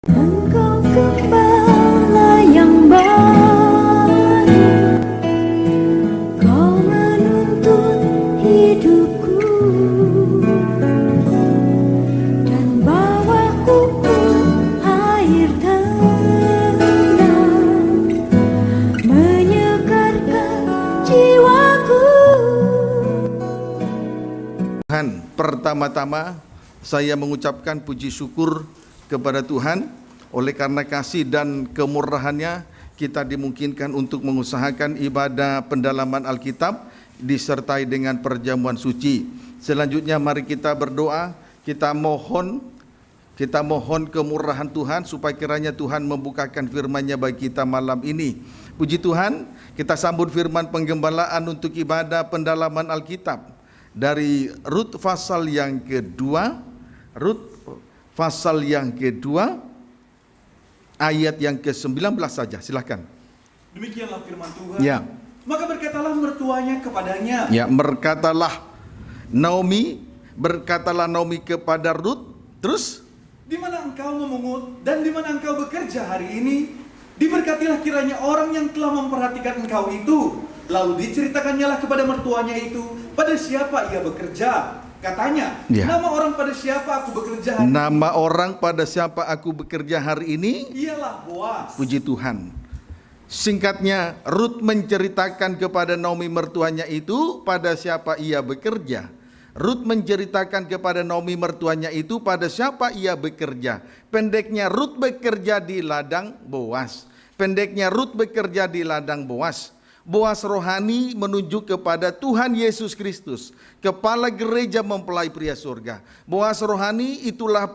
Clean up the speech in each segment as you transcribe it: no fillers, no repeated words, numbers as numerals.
Engkau gembala yang baik, kau menuntun hidupku dan bawaku ke air tenang, menyegarkan jiwaku. Tuhan, pertama-tama saya mengucapkan puji syukur kepada Tuhan oleh karena kasih dan kemurahannya kita dimungkinkan untuk mengusahakan ibadah pendalaman Alkitab disertai dengan perjamuan suci. Selanjutnya mari kita berdoa, kita mohon kemurahan Tuhan supaya kiranya Tuhan membukakan firman-Nya bagi kita malam ini. Puji Tuhan, kita sambut firman penggembalaan untuk ibadah pendalaman Alkitab dari Rut pasal yang kedua, ayat yang ke-19 saja. Silakan. Demikianlah firman Tuhan. Ya. Maka berkatalah mertuanya kepadanya. Ya, berkatalah Naomi kepada Rut, terus Di mana engkau memungut dan di mana engkau bekerja hari ini? Diberkatilah kiranya orang yang telah memperhatikan engkau itu. Lalu diceritakannya lah kepada mertuanya itu, pada siapa ia bekerja. Katanya, Ya. nama orang pada siapa aku bekerja hari nama orang pada siapa aku bekerja hari ini? ialah Boas. Puji Tuhan. Singkatnya, Rut menceritakan kepada Naomi mertuanya itu pada siapa ia bekerja. Rut menceritakan kepada Naomi mertuanya itu pada siapa ia bekerja. Pendeknya, Rut bekerja di ladang Boas. Boas rohani menunjuk kepada Tuhan Yesus Kristus, kepala gereja mempelai pria surga. Boas rohani itulah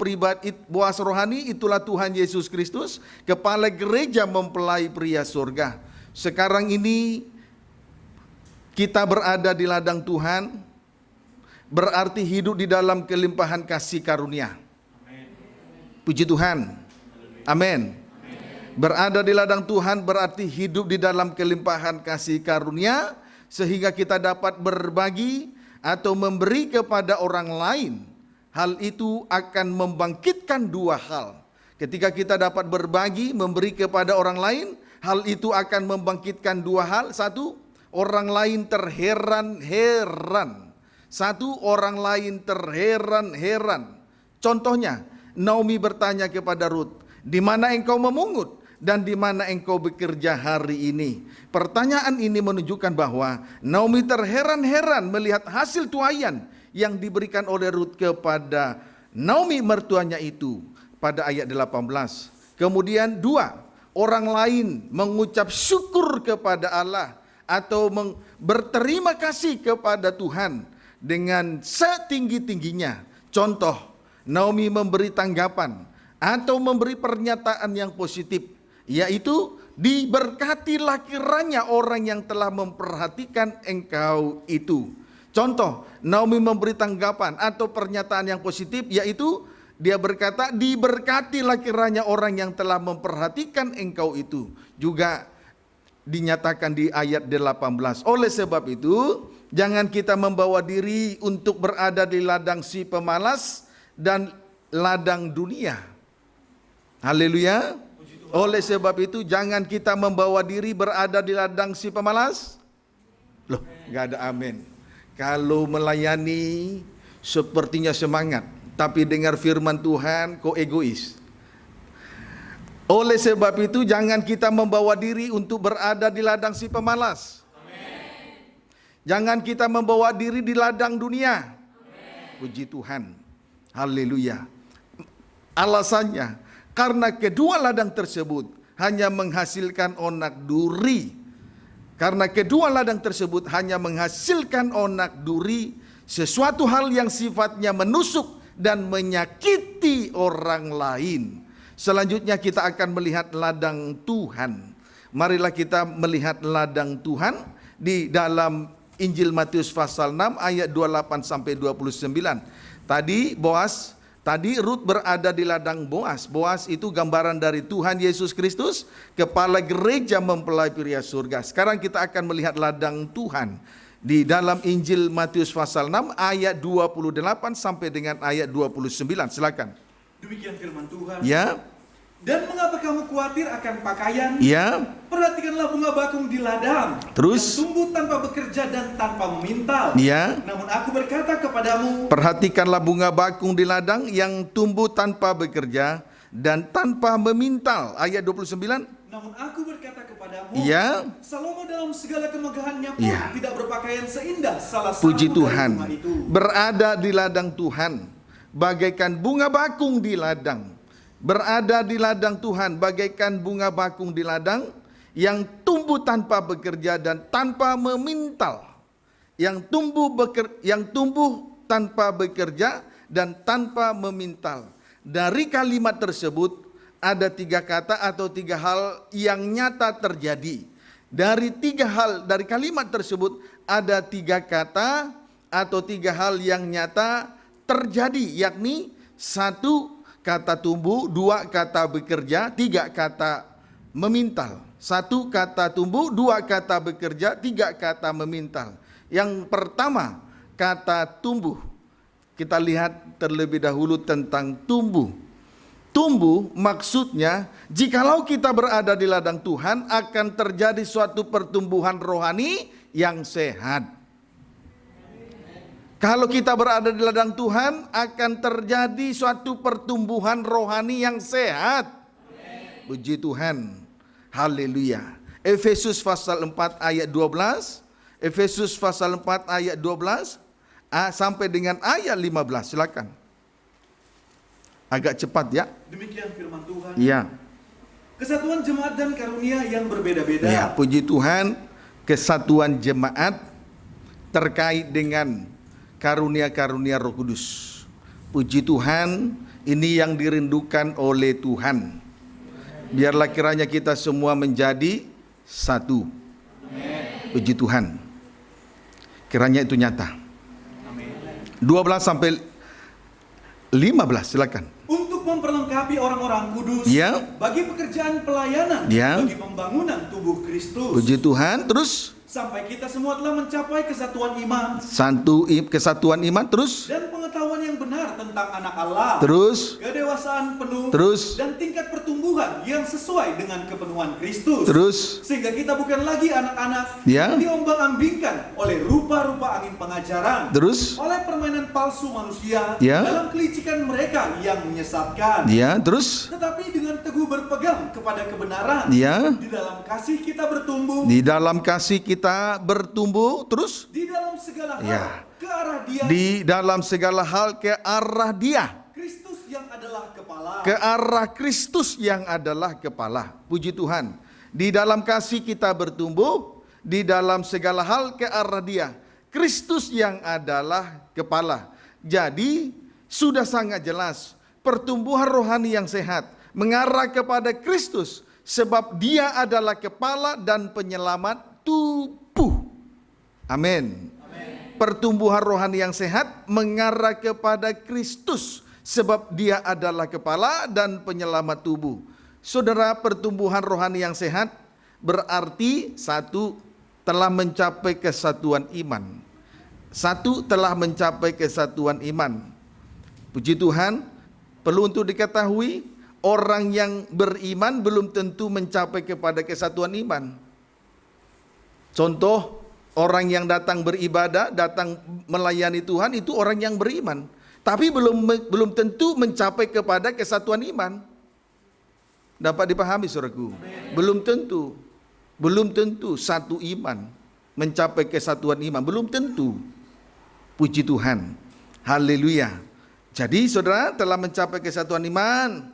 Tuhan Yesus Kristus, kepala gereja mempelai pria surga. Sekarang ini kita berada di ladang Tuhan, berarti hidup di dalam kelimpahan kasih karunia. Puji Tuhan. Amin. Berada di ladang Tuhan berarti hidup di dalam kelimpahan kasih karunia, sehingga kita dapat berbagi atau memberi kepada orang lain. Hal itu akan membangkitkan dua hal. Ketika kita dapat berbagi, memberi kepada orang lain, hal itu akan membangkitkan dua hal. Satu, orang lain terheran-heran. Contohnya, Naomi bertanya kepada Rut, di mana engkau memungut dan di mana engkau bekerja hari ini? Pertanyaan ini menunjukkan bahwa Naomi terheran-heran melihat hasil tuaian yang diberikan oleh Rut kepada Naomi mertuanya itu pada ayat 18. Kemudian dua, orang lain mengucap syukur kepada Allah atau berterima kasih kepada Tuhan dengan setinggi-tingginya. Contoh, Naomi memberi tanggapan atau memberi pernyataan yang positif, yaitu diberkatilah kiranya orang yang telah memperhatikan engkau itu. Contoh, Naomi memberi tanggapan atau pernyataan yang positif, yaitu dia berkata, diberkatilah kiranya orang yang telah memperhatikan engkau itu. Juga dinyatakan di ayat 18. Oleh sebab itu, jangan kita membawa diri untuk berada di ladang si pemalas dan ladang dunia. Haleluya. Oleh sebab itu jangan kita membawa diri berada di ladang si pemalas. Loh, gak ada amin. Kalau melayani sepertinya semangat, tapi dengar firman Tuhan kok egois. Oleh sebab itu jangan kita membawa diri untuk berada di ladang si pemalas. Jangan kita membawa diri di ladang dunia. Puji Tuhan. Haleluya. Alasannya, karena kedua ladang tersebut hanya menghasilkan onak duri. Sesuatu hal yang sifatnya menusuk dan menyakiti orang lain. Selanjutnya kita akan melihat ladang Tuhan. Marilah kita melihat ladang Tuhan di dalam Injil Matius pasal 6 ayat 28 sampai 29. Tadi Rut berada di ladang Boas. Boas itu gambaran dari Tuhan Yesus Kristus, kepala gereja mempelai pria surga. Sekarang kita akan melihat ladang Tuhan di dalam Injil Matius pasal 6 ayat 28 sampai dengan ayat 29. Silakan. Demikian firman Tuhan. Ya. Dan mengapa kamu khawatir akan pakaian? Ya. Perhatikanlah bunga bakung di ladang, Terus? yang tumbuh tanpa bekerja dan tanpa memintal. Ya. Namun aku berkata kepadamu, Perhatikanlah bunga bakung di ladang yang tumbuh tanpa bekerja dan tanpa memintal. Ayat 29. namun aku berkata kepadamu, Ya. Salomo dalam segala kemegahannya pun Ya. tidak berpakaian seindah salah satu Puji dari Tuhan. bunga itu. Berada di ladang Tuhan bagaikan bunga bakung di ladang. Berada di ladang Tuhan bagaikan bunga bakung di ladang yang tumbuh tanpa bekerja dan tanpa memintal. Yang tumbuh tanpa bekerja dan tanpa memintal. Dari kalimat tersebut ada 3 kata atau 3 hal yang nyata terjadi. Dari kalimat tersebut ada 3 kata atau 3 hal yang nyata terjadi, yakni 1 kata tumbuh, 2 kata bekerja, 3 kata memintal. 1 kata tumbuh, 2 kata bekerja, 3 kata memintal. Yang pertama, kata tumbuh. Kita lihat terlebih dahulu tentang tumbuh. Tumbuh maksudnya jikalau kita berada di ladang Tuhan akan terjadi suatu pertumbuhan rohani yang sehat. Kalau kita berada di ladang Tuhan akan terjadi suatu pertumbuhan rohani yang sehat. Puji Tuhan. Haleluya. Efesus pasal 4 ayat 12. Efesus pasal 4 ayat 12 sampai dengan ayat 15. Silakan. Agak cepat ya. Demikian firman Tuhan. Iya. Kesatuan jemaat dan karunia yang berbeda-beda. Ya, puji Tuhan. Kesatuan jemaat terkait dengan karunia-karunia Roh Kudus. Puji Tuhan, ini yang dirindukan oleh Tuhan. Biarlah kiranya kita semua menjadi satu. Puji Tuhan. Kiranya itu nyata. 12 sampai 15, silakan. Untuk memperlengkapi orang-orang kudus Ya. bagi pekerjaan pelayanan, Ya. bagi pembangunan tubuh Kristus. Puji Tuhan. Terus Sampai kita semua telah mencapai kesatuan iman kesatuan iman. Terus dan pengetahuan yang benar tentang anak Allah. Terus Kedewasaan penuh. Terus Dan tingkat pertumbuhan yang sesuai dengan kepenuhan Kristus. Terus Sehingga kita bukan lagi anak-anak Ya. yang diombang-ambingkan oleh rupa-rupa angin pengajaran. Terus Oleh permainan palsu manusia Ya. dalam kelicikan mereka yang menyesatkan. Ya. Terus Tetapi dengan teguh berpegang kepada kebenaran. Ya. Di dalam kasih kita bertumbuh. Di dalam kasih kita bertumbuh. Terus Di dalam segala hal Ya. ke arah Dia. di dalam segala hal ke arah Dia, Kristus yang adalah kepala. ke arah Kristus yang adalah kepala. Puji Tuhan. Di dalam kasih kita bertumbuh, di dalam segala hal ke arah Dia, Kristus yang adalah kepala. Jadi sudah sangat jelas pertumbuhan rohani yang sehat mengarah kepada Kristus, sebab Dia adalah kepala dan penyelamat tubuh. Amin. Pertumbuhan rohani yang sehat mengarah kepada Kristus, sebab Dia adalah kepala dan penyelamat tubuh. Saudara, pertumbuhan rohani yang sehat berarti 1 telah mencapai kesatuan iman. 1 telah mencapai kesatuan iman. Puji Tuhan, perlu untuk diketahui orang yang beriman belum tentu mencapai kepada kesatuan iman. Contoh, orang yang datang beribadah, datang melayani Tuhan itu orang yang beriman, tapi belum tentu mencapai kepada kesatuan iman. Dapat dipahami saudaraku? Belum tentu satu iman mencapai kesatuan iman, belum tentu. Puji Tuhan. Haleluya. Jadi saudara telah mencapai kesatuan iman.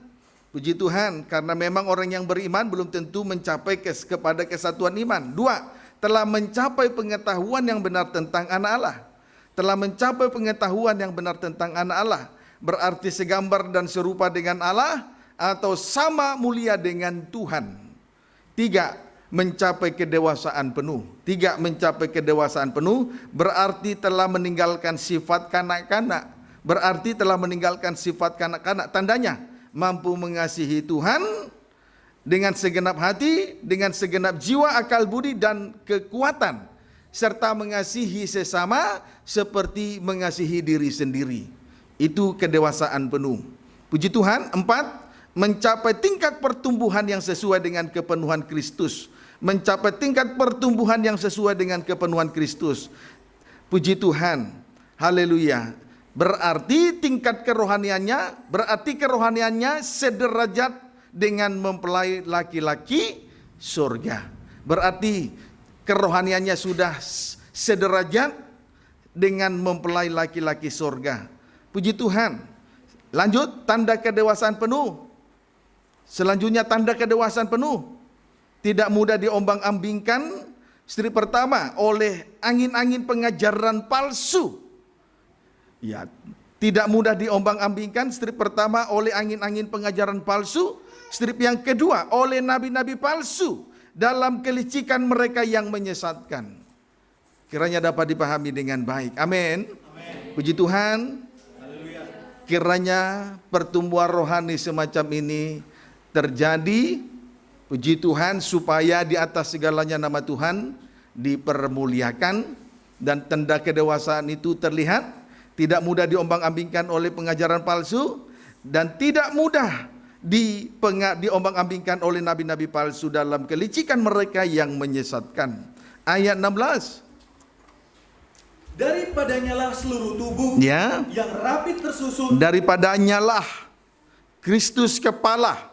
Puji Tuhan, karena memang orang yang beriman belum tentu mencapai kepada kesatuan iman. 2, telah mencapai pengetahuan yang benar tentang anak Allah. Telah mencapai pengetahuan yang benar tentang anak Allah. Berarti segambar dan serupa dengan Allah atau sama mulia dengan Tuhan. 3, mencapai kedewasaan penuh. 3, mencapai kedewasaan penuh berarti telah meninggalkan sifat kanak-kanak. Berarti telah meninggalkan sifat kanak-kanak. Tandanya mampu mengasihi Tuhan dengan segenap hati, dengan segenap jiwa, akal budi, dan kekuatan, serta mengasihi sesama seperti mengasihi diri sendiri. Itu kedewasaan penuh. Puji Tuhan. 4, mencapai tingkat pertumbuhan yang sesuai dengan kepenuhan Kristus. Mencapai tingkat pertumbuhan yang sesuai dengan kepenuhan Kristus. Puji Tuhan. Haleluya. Berarti tingkat kerohaniannya sederajat dengan mempelai laki-laki surga. Berarti kerohaniannya sudah sederajat dengan mempelai laki-laki surga. Puji Tuhan. Lanjut, tanda kedewasaan penuh. Selanjutnya tanda kedewasaan penuh. Tidak mudah diombang-ambingkan. Istri pertama, oleh angin-angin pengajaran palsu. Ya, tidak mudah diombang-ambingkan. Strip pertama oleh angin-angin pengajaran palsu. Strip yang kedua oleh nabi-nabi palsu dalam kelicikan mereka yang menyesatkan. Kiranya dapat dipahami dengan baik. Amin. Puji Tuhan. Kiranya pertumbuhan rohani semacam ini terjadi. Puji Tuhan, supaya di atas segalanya nama Tuhan dipermuliakan dan tanda kedewasaan itu terlihat. Tidak mudah diombang-ambingkan oleh pengajaran palsu dan tidak mudah diombang-ambingkan oleh nabi-nabi palsu dalam kelicikan mereka yang menyesatkan. Ayat 16. Daripadanya lah seluruh tubuh Ya. yang rapi tersusun. Daripadanya lah Kristus kepala.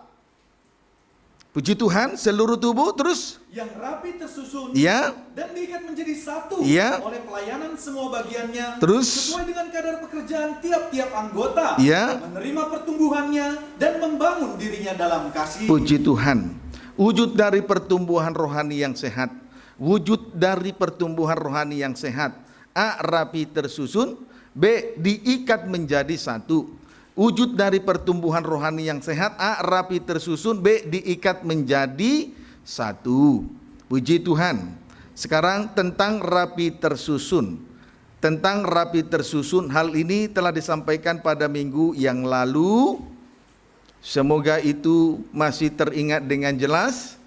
Puji Tuhan, seluruh tubuh terus yang rapi tersusun. ya, Dan diikat menjadi satu Ya. oleh pelayanan semua bagiannya. Terus sesuai dengan kadar pekerjaan tiap-tiap anggota. Ya. Menerima pertumbuhannya dan membangun dirinya dalam kasih. puji Tuhan. Wujud dari pertumbuhan rohani yang sehat. Wujud dari pertumbuhan rohani yang sehat. A. Rapi tersusun. B. Diikat menjadi satu. Wujud dari pertumbuhan rohani yang sehat. A. Rapi tersusun. B. Diikat menjadi satu. Puji Tuhan. Sekarang tentang rapi tersusun. Tentang rapi tersusun, hal ini telah disampaikan pada minggu yang lalu. Semoga itu masih teringat dengan jelas.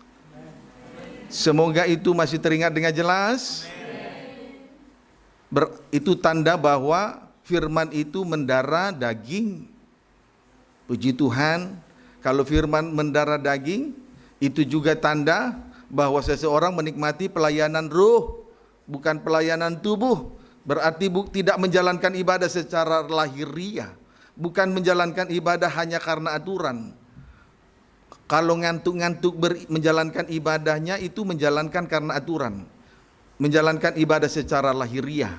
Semoga itu masih teringat dengan jelas. Itu tanda bahwa firman itu mendara daging. Puji Tuhan, kalau firman mendara daging, itu juga tanda bahwa seseorang menikmati pelayanan roh, bukan pelayanan tubuh. Berarti tidak menjalankan ibadah secara lahiriah, bukan menjalankan ibadah hanya karena aturan. Kalau ngantuk-ngantuk menjalankan ibadahnya, itu menjalankan karena aturan, menjalankan ibadah secara lahiriah.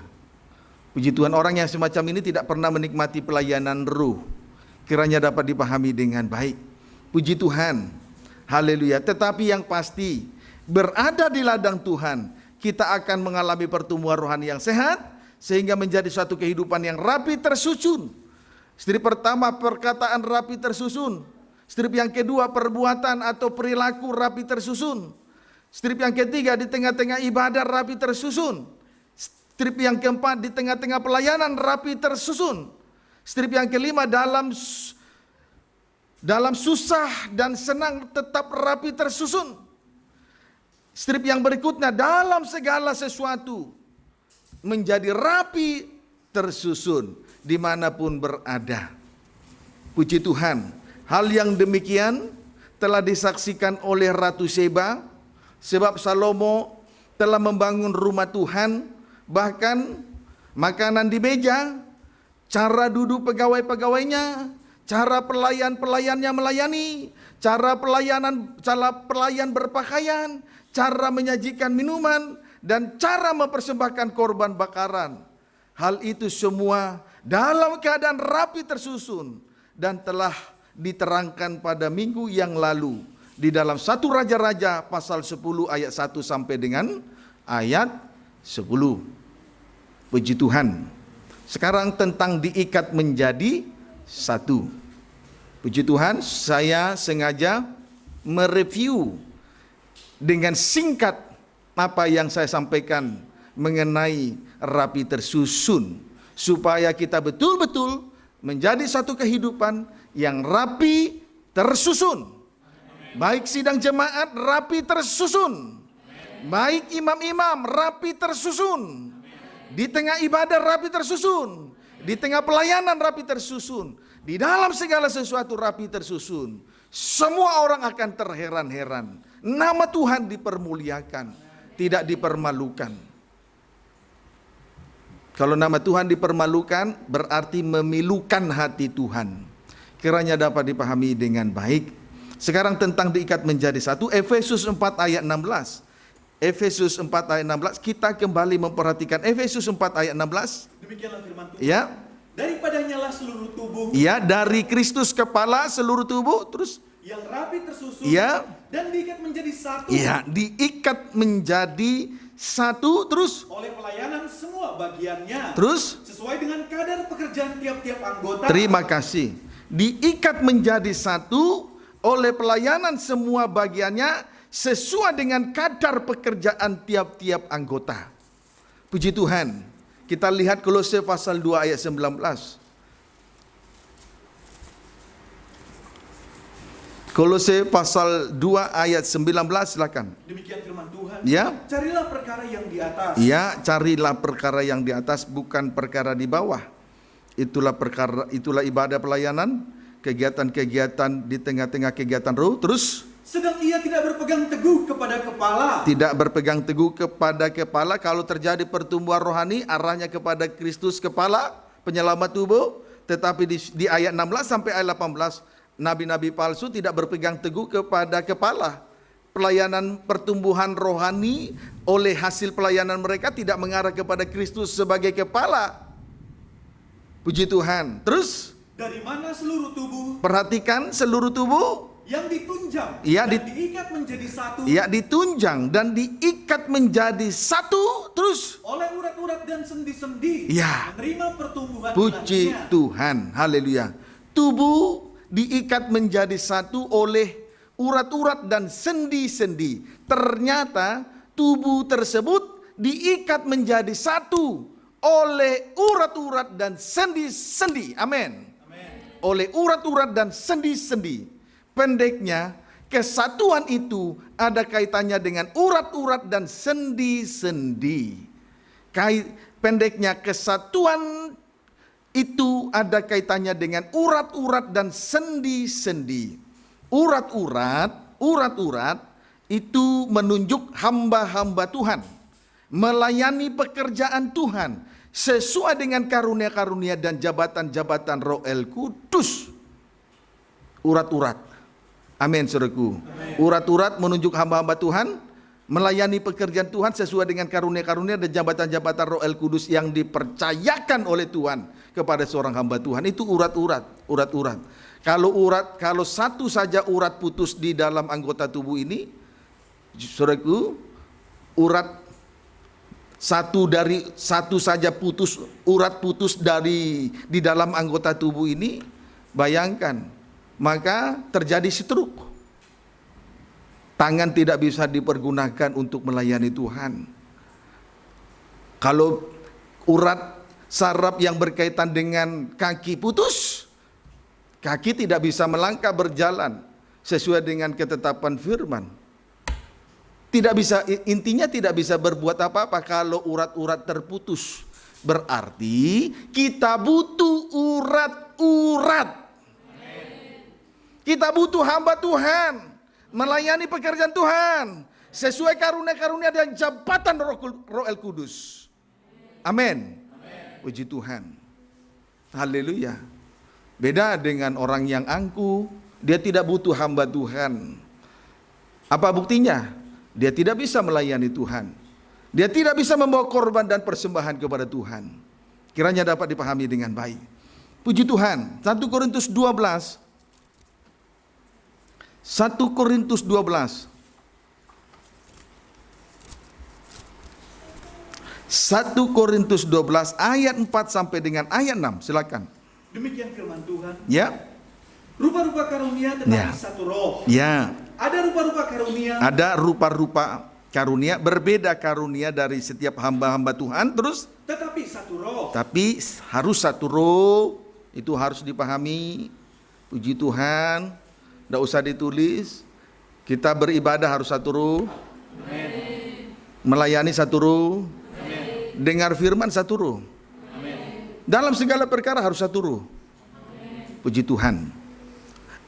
Puji Tuhan, orang yang semacam ini tidak pernah menikmati pelayanan roh. Kiranya dapat dipahami dengan baik. Puji Tuhan. Haleluya. Tetapi yang pasti, berada di ladang Tuhan, kita akan mengalami pertumbuhan rohani yang sehat, sehingga menjadi suatu kehidupan yang rapi tersusun. Strip pertama, perkataan rapi tersusun. Strip yang kedua, perbuatan atau perilaku rapi tersusun. Strip yang ketiga, di tengah-tengah ibadah rapi tersusun. Strip yang keempat, di tengah-tengah pelayanan rapi tersusun. Strip yang kelima, dalam susah dan senang tetap rapi tersusun. Strip yang berikutnya, dalam segala sesuatu menjadi rapi tersusun dimanapun berada. Puji Tuhan, hal yang demikian telah disaksikan oleh Ratu Seba, sebab Salomo telah membangun rumah Tuhan, bahkan makanan di meja, cara duduk pegawai-pegawainya, cara pelayan-pelayannya melayani, cara pelayan berpakaian, cara menyajikan minuman, dan cara mempersembahkan korban bakaran. Hal itu semua dalam keadaan rapi tersusun dan telah diterangkan pada minggu yang lalu di dalam 1 Raja-Raja pasal 10 ayat 1 sampai dengan ayat 10. Puji Tuhan. Sekarang tentang diikat menjadi satu. Puji Tuhan, saya sengaja mereview dengan singkat apa yang saya sampaikan mengenai rapi tersusun, supaya kita betul-betul menjadi satu kehidupan yang rapi tersusun. Baik sidang jemaat rapi tersusun, baik imam-imam rapi tersusun, di tengah ibadah rapi tersusun, di tengah pelayanan rapi tersusun, di dalam segala sesuatu rapi tersusun, semua orang akan terheran-heran. Nama Tuhan dipermuliakan, tidak dipermalukan. Kalau nama Tuhan dipermalukan, berarti memilukan hati Tuhan. Kiranya dapat dipahami dengan baik. Sekarang tentang diikat menjadi satu, Efesus 4 ayat 16. Efesus 4 ayat 16, kita kembali memperhatikan Efesus 4 ayat 16. Demikianlah firman Tuhan. Ya. Daripadanya lah seluruh tubuh. Ya, dari Kristus kepala seluruh tubuh, terus Yang rapi tersusun. Ya. Dan diikat menjadi satu. ya, diikat menjadi satu, terus Oleh pelayanan semua bagiannya. terus Sesuai dengan kadar pekerjaan tiap-tiap anggota. terima kasih. Diikat menjadi satu oleh pelayanan semua bagiannya sesuai dengan kadar pekerjaan tiap-tiap anggota. Puji Tuhan. Kita lihat Kolose pasal 2 ayat 19. Kolose pasal 2 ayat 19, silakan. Demikian firman Tuhan. Ya. Carilah perkara yang di atas. Ya, carilah perkara yang di atas, bukan perkara di bawah. Itulah ibadah pelayanan, kegiatan-kegiatan di tengah-tengah kegiatan roh. Terus Sedang ia tidak berpegang teguh kepada kepala. tidak berpegang teguh kepada kepala. Kalau terjadi pertumbuhan rohani, arahnya kepada Kristus kepala, penyelamat tubuh. Tetapi di ayat 16 sampai ayat 18, nabi-nabi palsu tidak berpegang teguh kepada kepala. Pelayanan pertumbuhan rohani oleh hasil pelayanan mereka tidak mengarah kepada Kristus sebagai kepala. Puji Tuhan. Terus Dari mana seluruh tubuh perhatikan seluruh tubuh yang ditunjang Ya, dan diikat menjadi satu ya ditunjang dan diikat menjadi satu, terus oleh urat-urat dan sendi-sendi, Ya. menerima pertumbuhan puji ilahinya. Tuhan. Haleluya. Tubuh diikat menjadi satu oleh urat-urat dan sendi-sendi. Ternyata tubuh tersebut diikat menjadi satu oleh urat-urat dan sendi-sendi. Amin. Oleh urat-urat dan sendi-sendi. Pendeknya, kesatuan itu ada kaitannya dengan urat-urat dan sendi-sendi. Pendeknya, kesatuan itu ada kaitannya dengan urat-urat dan sendi-sendi. Urat-urat itu menunjuk hamba-hamba Tuhan, melayani pekerjaan Tuhan sesuai dengan karunia-karunia dan jabatan-jabatan Roh El Kudus. Urat-urat. Amin, saudaraku. Urat-urat menunjuk hamba-hamba Tuhan, melayani pekerjaan Tuhan sesuai dengan karunia-karunia dan jabatan-jabatan Roh El Kudus yang dipercayakan oleh Tuhan kepada seorang hamba Tuhan. Itu urat-urat. Kalau satu saja urat putus di dalam anggota tubuh ini, saudaraku, urat satu saja putus, urat putus di dalam anggota tubuh ini, bayangkan. Maka terjadi stroke. Tangan tidak bisa dipergunakan untuk melayani Tuhan. Kalau urat saraf yang berkaitan dengan kaki putus, kaki tidak bisa melangkah berjalan sesuai dengan ketetapan firman. Intinya tidak bisa berbuat apa-apa kalau urat-urat terputus. Berarti kita butuh urat-urat. Kita butuh hamba Tuhan, melayani pekerjaan Tuhan sesuai karunia-karunia dan jabatan Roh El Kudus. Amin. Puji Tuhan. Haleluya. Beda dengan orang yang angkuh, dia tidak butuh hamba Tuhan. Apa buktinya? Dia tidak bisa melayani Tuhan. Dia tidak bisa membawa korban dan persembahan kepada Tuhan. Kiranya dapat dipahami dengan baik. Puji Tuhan. 1 Korintus 12. 1 Korintus 12. 1 Korintus 12 ayat 4 sampai dengan ayat 6. Silakan. Demikian firman Tuhan. Ya. Rupa-rupa karunia tetapi Ya. satu roh. Ya. Ada rupa-rupa karunia. Ada rupa-rupa karunia, berbeda karunia dari setiap hamba-hamba Tuhan. Terus Tetapi satu roh. tapi harus satu roh. Itu harus dipahami. Puji Tuhan. Tidak usah ditulis. Kita beribadah harus satu roh. Melayani satu roh. Dengar firman satu roh. Dalam segala perkara harus satu roh. Puji Tuhan.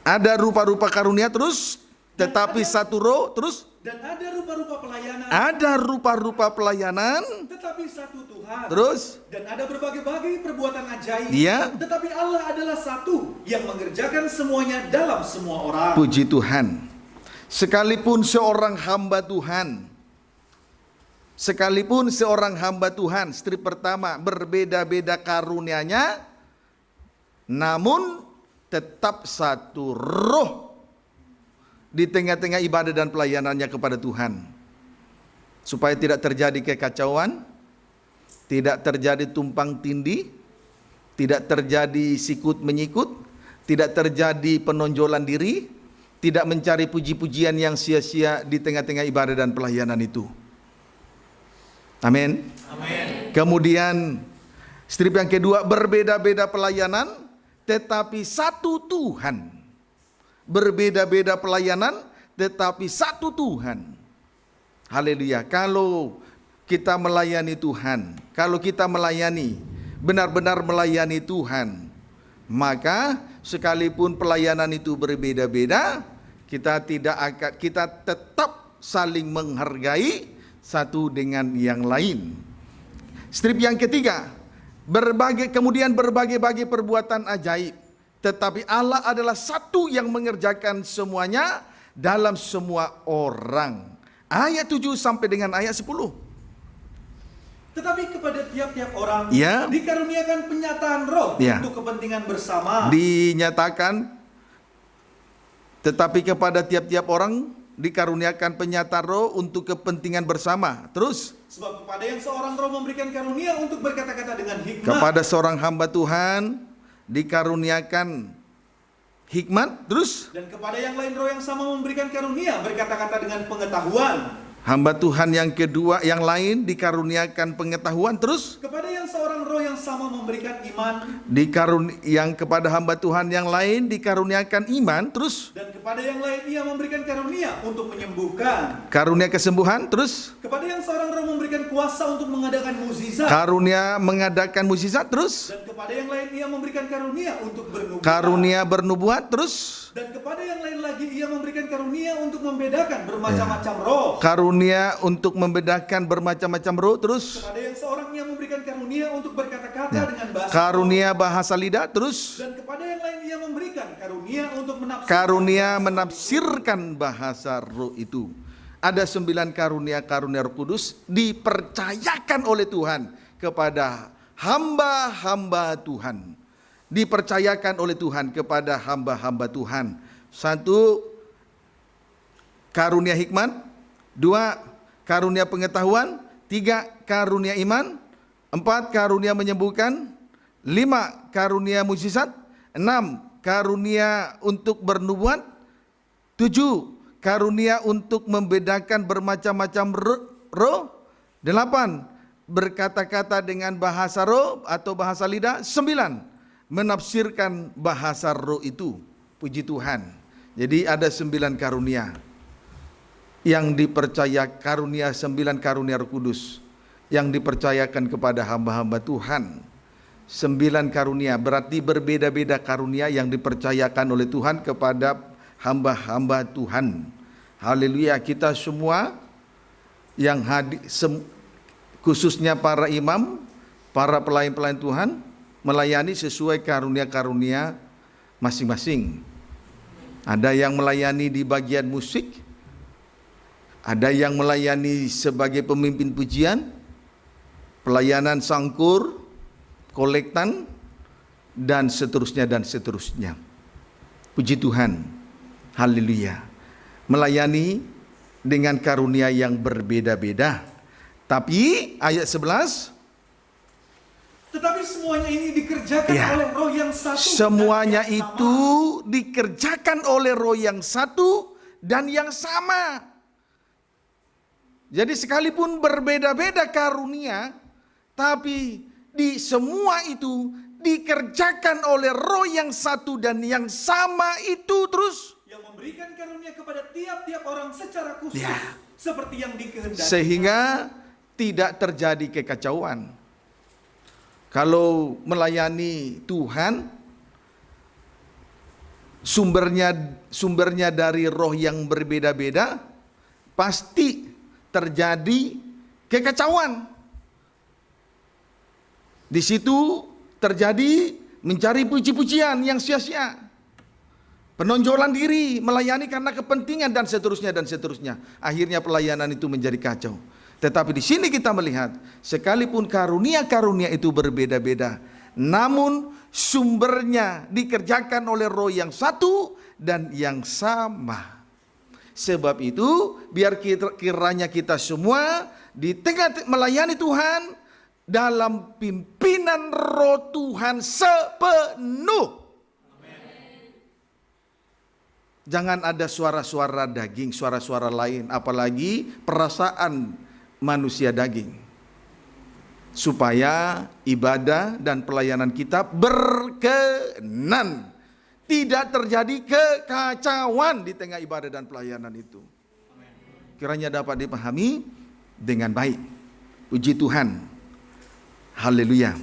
Ada rupa-rupa karunia terus, tetapi satu roh terus. Dan ada rupa-rupa pelayanan. Ada rupa-rupa pelayanan Tetapi satu Tuhan. terus. Dan ada berbagai-bagai perbuatan ajaib. Iya. Tetapi Allah adalah satu yang mengerjakan semuanya dalam semua orang. Puji Tuhan. Sekalipun seorang hamba Tuhan, strip pertama, berbeda-beda karunianya, namun tetap satu roh di tengah-tengah ibadah dan pelayanannya kepada Tuhan. Supaya tidak terjadi kekacauan, tidak terjadi tumpang tindih, tidak terjadi sikut menyikut, tidak terjadi penonjolan diri, tidak mencari puji-pujian yang sia-sia di tengah-tengah ibadah dan pelayanan itu. Amin. Amin. Kemudian strip yang kedua, berbeda-beda pelayanan tetapi satu Tuhan. Berbeda-beda pelayanan tetapi satu Tuhan. Haleluya. Kalau kita melayani Tuhan, kalau kita melayani, benar-benar melayani Tuhan, maka sekalipun pelayanan itu berbeda-beda, kita tetap saling menghargai satu dengan yang lain. Strip yang ketiga, kemudian berbagai-bagai perbuatan ajaib, tetapi Allah adalah satu yang mengerjakan semuanya dalam semua orang. Ayat 7 sampai dengan ayat 10. Tetapi kepada tiap-tiap orang Ya. dikaruniakan penyataan roh Ya. untuk kepentingan bersama. Dinyatakan, tetapi kepada tiap-tiap orang dikaruniakan penyataan roh untuk kepentingan bersama. Terus, Sebab kepada yang seorang roh memberikan karunia untuk berkata-kata dengan hikmat. kepada seorang hamba Tuhan dikaruniakan hikmat. Terus, Dan kepada yang lain roh yang sama memberikan karunia berkata-kata dengan pengetahuan. hamba Tuhan yang kedua yang lain dikaruniakan pengetahuan. Terus, Kepada yang seorang roh yang sama memberikan iman. yang kepada hamba Tuhan yang lain dikaruniakan iman. Terus, Dan kepada yang lain ia memberikan karunia untuk menyembuhkan. karunia kesembuhan. Terus, Kepada yang seorang roh memberikan kuasa untuk mengadakan mukjizat. karunia mengadakan mukjizat. Terus, Dan kepada yang lain ia memberikan karunia untuk bernubuat. karunia bernubuat. Terus, Dan kepada yang lain lagi ia memberikan karunia untuk membedakan bermacam-macam roh. karunia untuk membedakan bermacam-macam roh. Terus, Kepada yang seorang ia memberikan karunia untuk berkata-kata ya, dengan bahasa roh. karunia bahasa lidah. Terus, Dan kepada yang lain ia memberikan karunia untuk menafsirkan. karunia menafsirkan bahasa roh itu. Ada 9 karunia Roh Kudus dipercayakan oleh Tuhan kepada hamba-hamba Tuhan. Dipercayakan oleh Tuhan kepada hamba-hamba Tuhan. 1, karunia hikmat. 2, karunia pengetahuan. 3, karunia iman. 4, karunia menyembuhkan. 5, karunia mukjizat. 6, karunia untuk bernubuat. 7, karunia untuk membedakan bermacam-macam roh. 8, berkata-kata dengan bahasa roh atau bahasa lidah. 9, menafsirkan bahasa roh itu. Puji Tuhan. Jadi ada 9 karunia yang dipercaya, 9 karunia Roh Kudus yang dipercayakan kepada hamba-hamba Tuhan. 9 karunia, berarti berbeda-beda karunia yang dipercayakan oleh Tuhan kepada hamba-hamba Tuhan. Haleluya. Kita semua yang hadir, khususnya para imam, para pelayan-pelayan Tuhan, melayani sesuai karunia-karunia masing-masing. Ada yang melayani di bagian musik, ada yang melayani sebagai pemimpin pujian, pelayanan sangkur, kolektan, dan seterusnya dan seterusnya. Puji Tuhan. Haleluya. Melayani dengan karunia yang berbeda-beda. Tapi ayat 11, Tetapi semuanya ini dikerjakan Ya. oleh roh yang satu. semuanya dan yang sama. itu dikerjakan oleh roh yang satu dan yang sama. Jadi sekalipun berbeda-beda karunia, tapi di semua itu dikerjakan oleh roh yang satu dan yang sama itu terus. Yang memberikan karunia kepada tiap-tiap orang secara khusus. Ya. Seperti yang dikehendaki. Sehingga tidak terjadi kekacauan. Kalau melayani Tuhan, sumbernya dari roh yang berbeda-beda, pasti terjadi kekacauan. Di situ terjadi mencari puji-pujian yang sia-sia, penonjolan diri, melayani karena kepentingan dan seterusnya dan seterusnya. Akhirnya pelayanan itu menjadi kacau. Tetapi di sini kita melihat, sekalipun karunia-karunia itu berbeda-beda, namun sumbernya dikerjakan oleh roh yang satu dan yang sama. Sebab itu, biar kiranya kita semua di tengah melayani Tuhan dalam pimpinan roh Tuhan sepenuh. Jangan ada suara-suara daging, suara-suara lain, apalagi perasaan manusia daging. Supaya ibadah dan pelayanan kita berkenan. Tidak terjadi kekacauan di tengah ibadah dan pelayanan itu. Kiranya dapat dipahami dengan baik. Puji Tuhan. Haleluya.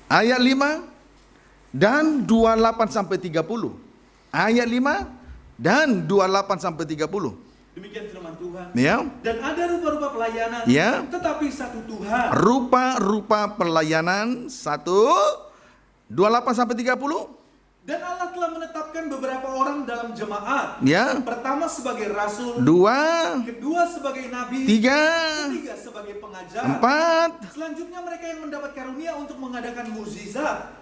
Ayat 5 dan 28 sampai 30. Ayat 5 dan 28 sampai 30. Demikian firman Tuhan. Ya. Dan ada rupa-rupa pelayanan, Ya. tetapi satu Tuhan. Rupa-rupa pelayanan 28 sampai 30. Dan Allah telah menetapkan beberapa orang dalam jemaat. Ya. Pertama sebagai rasul, 2, kedua sebagai nabi, 3, ketiga sebagai pengajar, 4, selanjutnya mereka yang mendapat karunia untuk mengadakan mukjizat,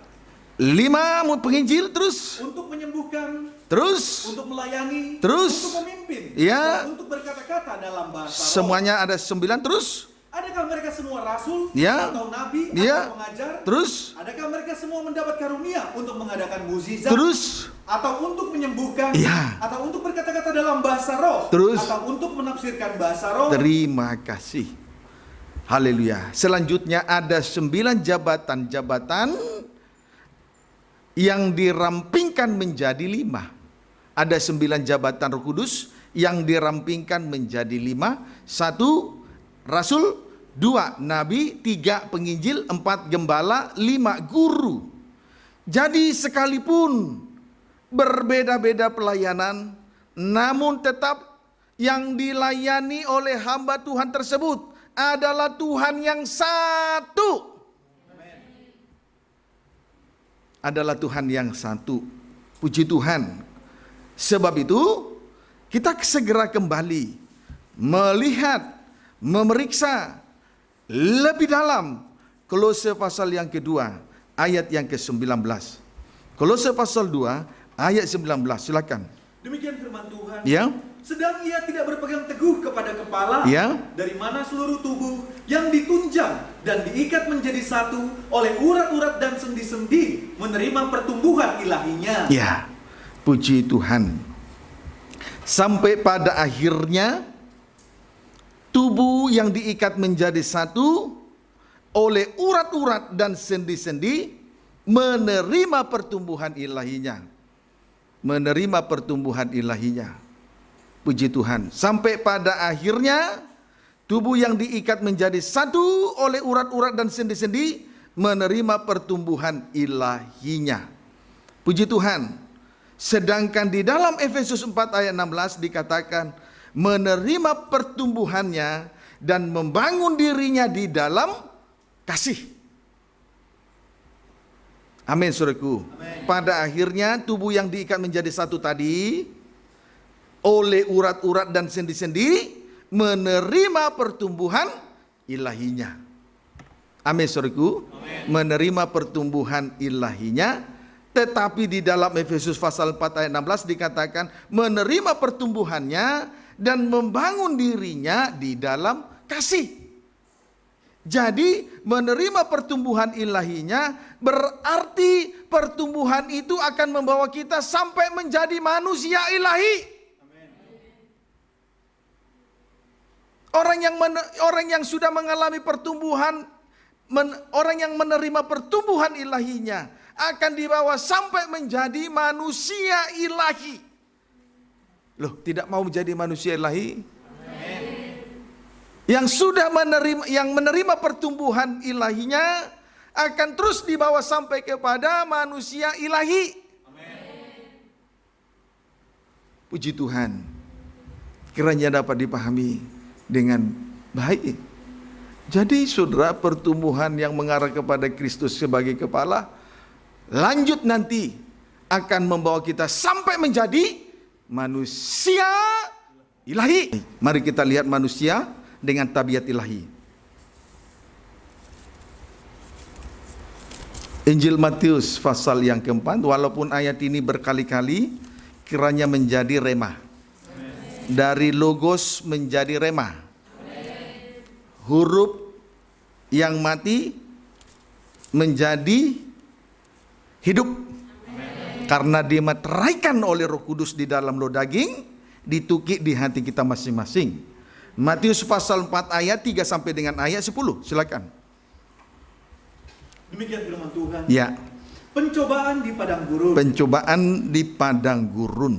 5 penginjil, terus untuk menyembuhkan, terus untuk melayani, Terus. untuk memimpin, Ya. dan untuk berkata-kata dalam bahasa roh. semuanya ada 9, terus Adakah mereka semua rasul Ya. atau nabi Ya. atau pengajar? terus Adakah mereka semua mendapat karunia untuk mengadakan mukjizat? terus Atau untuk menyembuhkan? Ya. Atau untuk berkata-kata dalam bahasa roh? Terus. Atau untuk menafsirkan bahasa roh? terima kasih. Haleluya. Selanjutnya ada 9 jabatan-jabatan yang dirampingkan menjadi 5. Ada 9 jabatan Roh Kudus yang dirampingkan menjadi 5. 1 rasul, 2 nabi, 3 penginjil, 4 gembala, 5 guru. Jadi sekalipun berbeda-beda pelayanan, namun tetap yang dilayani oleh hamba Tuhan tersebut adalah Tuhan yang satu. Adalah Tuhan yang satu. Puji Tuhan. Sebab itu kita segera kembali melihat, memeriksa lebih dalam Kolose pasal yang kedua ayat yang ke-19. Kolose pasal 2 ayat 19. Silakan. Demikian firman Tuhan. Ya. Sedang ia tidak berpegang teguh kepada kepala, Ya. dari mana seluruh tubuh yang ditunjang dan diikat menjadi satu oleh urat-urat dan sendi-sendi menerima pertumbuhan ilahinya. Ya. Puji Tuhan. Sampai pada akhirnya tubuh yang diikat menjadi satu oleh urat-urat dan sendi-sendi menerima pertumbuhan ilahinya. Menerima pertumbuhan ilahinya. Puji Tuhan. Sampai pada akhirnya tubuh yang diikat menjadi satu oleh urat-urat dan sendi-sendi menerima pertumbuhan ilahinya. Puji Tuhan. Sedangkan di dalam Efesus 4 ayat 16 dikatakan menerima pertumbuhannya dan membangun dirinya di dalam kasih. Amin, saudaraku. Pada akhirnya tubuh yang diikat menjadi satu tadi oleh urat-urat dan sendi-sendi menerima pertumbuhan ilahinya. Amin, saudaraku. Menerima pertumbuhan ilahinya. Tetapi di dalam Efesus pasal 4 ayat 16 dikatakan menerima pertumbuhannya dan membangun dirinya di dalam kasih. Jadi menerima pertumbuhan ilahinya berarti pertumbuhan itu akan membawa kita sampai menjadi manusia ilahi. Orang yang sudah mengalami pertumbuhan, orang yang menerima pertumbuhan ilahinya akan dibawa sampai menjadi manusia ilahi. Loh, tidak mau menjadi manusia ilahi? Yang sudah menerima pertumbuhan ilahinya akan terus dibawa sampai kepada manusia ilahi. Puji Tuhan. Kiranya dapat dipahami dengan baik. Jadi saudara, pertumbuhan yang mengarah kepada Kristus sebagai kepala lanjut nanti akan membawa kita sampai menjadi manusia ilahi. Mari kita lihat manusia dengan tabiat ilahi. Injil Matius pasal yang keempat, walaupun ayat ini berkali-kali, kiranya menjadi rema. Dari logos menjadi rema. Huruf yang mati menjadi hidup. Karena dimeteraikan oleh Roh Kudus di dalam loh daging, ditukik di hati kita masing-masing. Matius pasal 4 ayat 3 sampai dengan ayat 10. Silakan. Demikian firman Tuhan. Ya. Pencobaan di padang gurun. Pencobaan di padang gurun.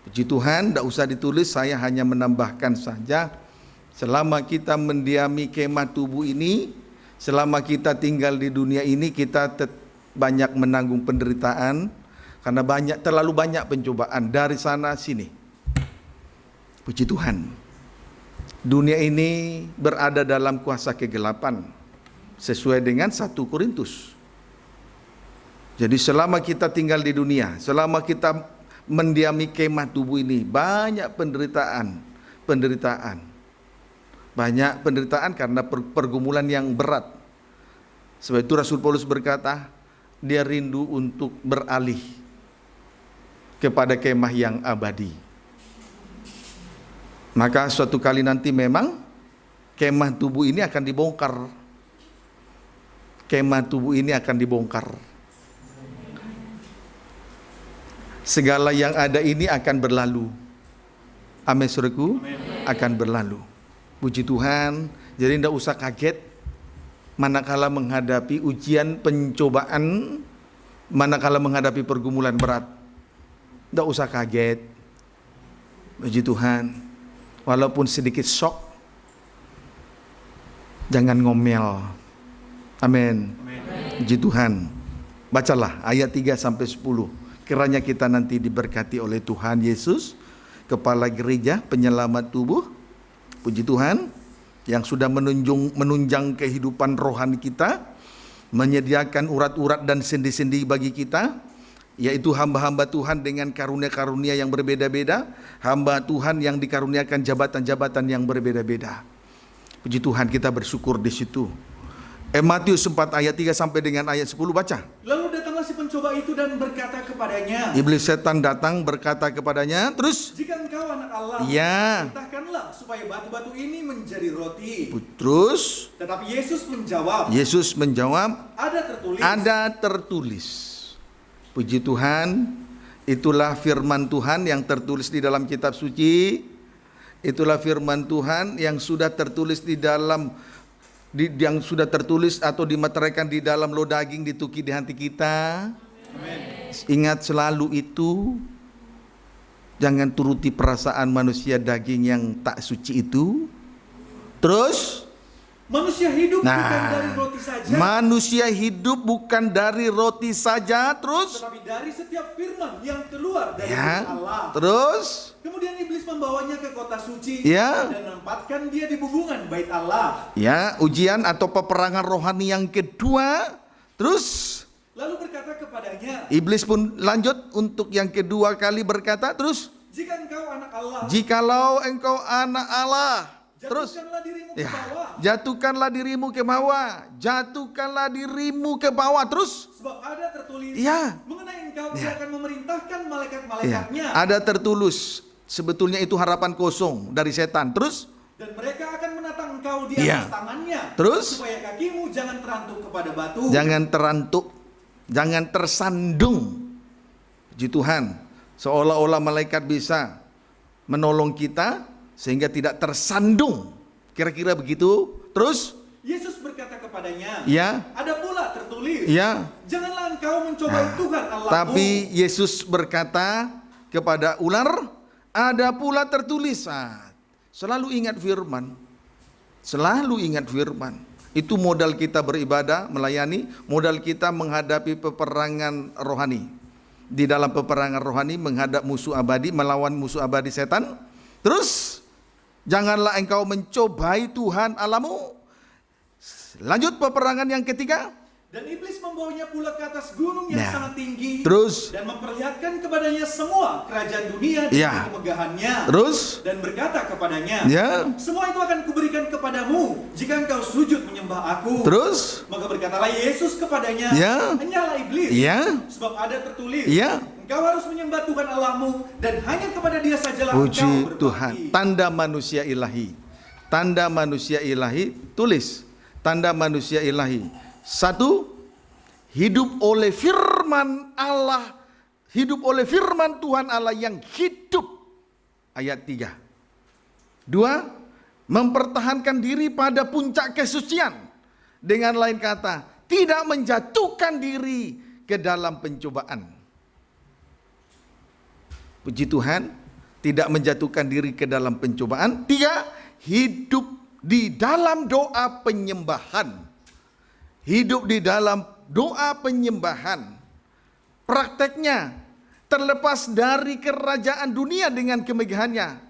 Puji Tuhan, tidak usah ditulis, saya hanya menambahkan saja. Selama kita mendiami kemah tubuh ini, selama kita tinggal di dunia ini, kita banyak menanggung penderitaan, karena terlalu banyak pencobaan dari sana sini. Puji Tuhan. Dunia ini berada dalam kuasa kegelapan, sesuai dengan 1 Korintus. Jadi selama kita tinggal di dunia, selama kita mendiami kemah tubuh ini, banyak penderitaan. Banyak penderitaan karena pergumulan yang berat. Sebab itu Rasul Paulus berkata, dia rindu untuk beralih kepada kemah yang abadi. Maka suatu kali nanti memang kemah tubuh ini akan dibongkar. Kemah tubuh ini akan dibongkar. Segala yang ada ini akan berlalu. Amin, saudaraku. Akan berlalu. Puji Tuhan. Jadi tidak usah kaget manakala menghadapi ujian, pencobaan, manakala menghadapi pergumulan berat. Tidak usah kaget. Puji Tuhan. Walaupun sedikit shock, jangan ngomel. Amin. Puji Tuhan. Bacalah ayat 3 sampai 10. Kiranya kita nanti diberkati oleh Tuhan Yesus, Kepala Gereja, penyelamat tubuh. Puji Tuhan, yang sudah menunjang kehidupan rohani kita, menyediakan urat-urat dan sendi-sendi bagi kita, yaitu hamba-hamba Tuhan dengan karunia-karunia yang berbeda-beda, hamba Tuhan yang dikaruniakan jabatan-jabatan yang berbeda-beda. Puji Tuhan, kita bersyukur di situ. Matius 4 ayat 3 sampai dengan ayat 10, baca. Lalu datanglah si pencoba itu dan berkata kepadanya, Iblis setan datang berkata kepadanya, terus? jika engkau anak Allah, Ya. perintahkanlah supaya batu-batu ini menjadi roti. Terus? Tetapi Yesus menjawab, Ada tertulis. Puji Tuhan, itulah firman Tuhan yang tertulis di dalam kitab suci. Itulah firman Tuhan yang sudah tertulis yang sudah tertulis atau dimeteraikan di dalam loh daging, dituki di hati kita. Amen. Ingat selalu itu. Jangan turuti perasaan manusia daging yang tak suci itu. Terus? Manusia hidup bukan dari roti saja. Manusia hidup bukan dari roti saja. Terus? Tetapi dari setiap firman yang keluar dari Ya. Allah. Terus? Kemudian iblis membawanya ke kota suci, Ya. dan menempatkan dia di bubungan bait Allah. Ya, ujian atau peperangan rohani yang kedua. Terus? Lalu berkata kepadanya, Iblis pun lanjut untuk yang kedua kali berkata, terus? jika engkau anak Allah, Jikalau engkau anak Allah. Terus? jatuhkanlah dirimu ke Ya, bawah. jatuhkanlah dirimu ke bawah. Jatuhkanlah dirimu ke bawah. Terus? Sebab ada tertulis, Ya. mengenai engkau dia Ya. akan memerintahkan Ya, malaikat-malaikatnya, ada tertulis. Sebetulnya itu harapan kosong dari setan. Terus? dan mereka akan menatang engkau di Ya. atas tangannya, Terus? supaya kakimu jangan terantuk kepada batu. Jangan terantuk, jangan tersandung. Puji Tuhan, seolah-olah malaikat bisa menolong kita sehingga tidak tersandung. Kira-kira begitu. Terus? Yesus berkata kepadanya, Ya. ada pula tertulis, Ya. janganlah engkau mencobai Tuhan Allahmu. Tapi Yesus berkata kepada ular, ada pula tertulis. Selalu ingat firman. Selalu ingat firman. Itu modal kita beribadah, melayani, modal kita menghadapi peperangan rohani. di dalam peperangan rohani menghadap musuh abadi, melawan musuh abadi setan. Terus janganlah engkau mencobai Tuhan Allahmu. Lanjut peperangan yang ketiga. Dan iblis membawanya pula ke atas gunung yang Nah, sangat tinggi, terus? dan memperlihatkan kepadanya semua kerajaan dunia dan Ya. kemegahannya. Terus? Dan berkata kepadanya, Ya. semua itu akan kuberikan kepadamu jika engkau sujud menyembah aku. Terus? Maka berkatalah Yesus kepadanya, Ya. hanyalah iblis, Ya. sebab ada tertulis, Ya. engkau harus menyembah Tuhan Allahmu dan hanya kepada Dia sajalah Puji engkau berbakti. Tuhan. Tanda manusia ilahi. Tanda manusia ilahi. Tulis. Tanda manusia ilahi. 1. Hidup oleh firman Allah. Hidup oleh firman Tuhan Allah yang hidup. Ayat 3. 2. Mempertahankan diri pada puncak kesucian. Dengan lain kata, tidak menjatuhkan diri ke dalam pencobaan. Puji Tuhan, tidak menjatuhkan diri ke dalam pencobaan. 3. Hidup di dalam doa penyembahan. Hidup di dalam doa penyembahan. Prakteknya terlepas dari kerajaan dunia dengan kemegahannya.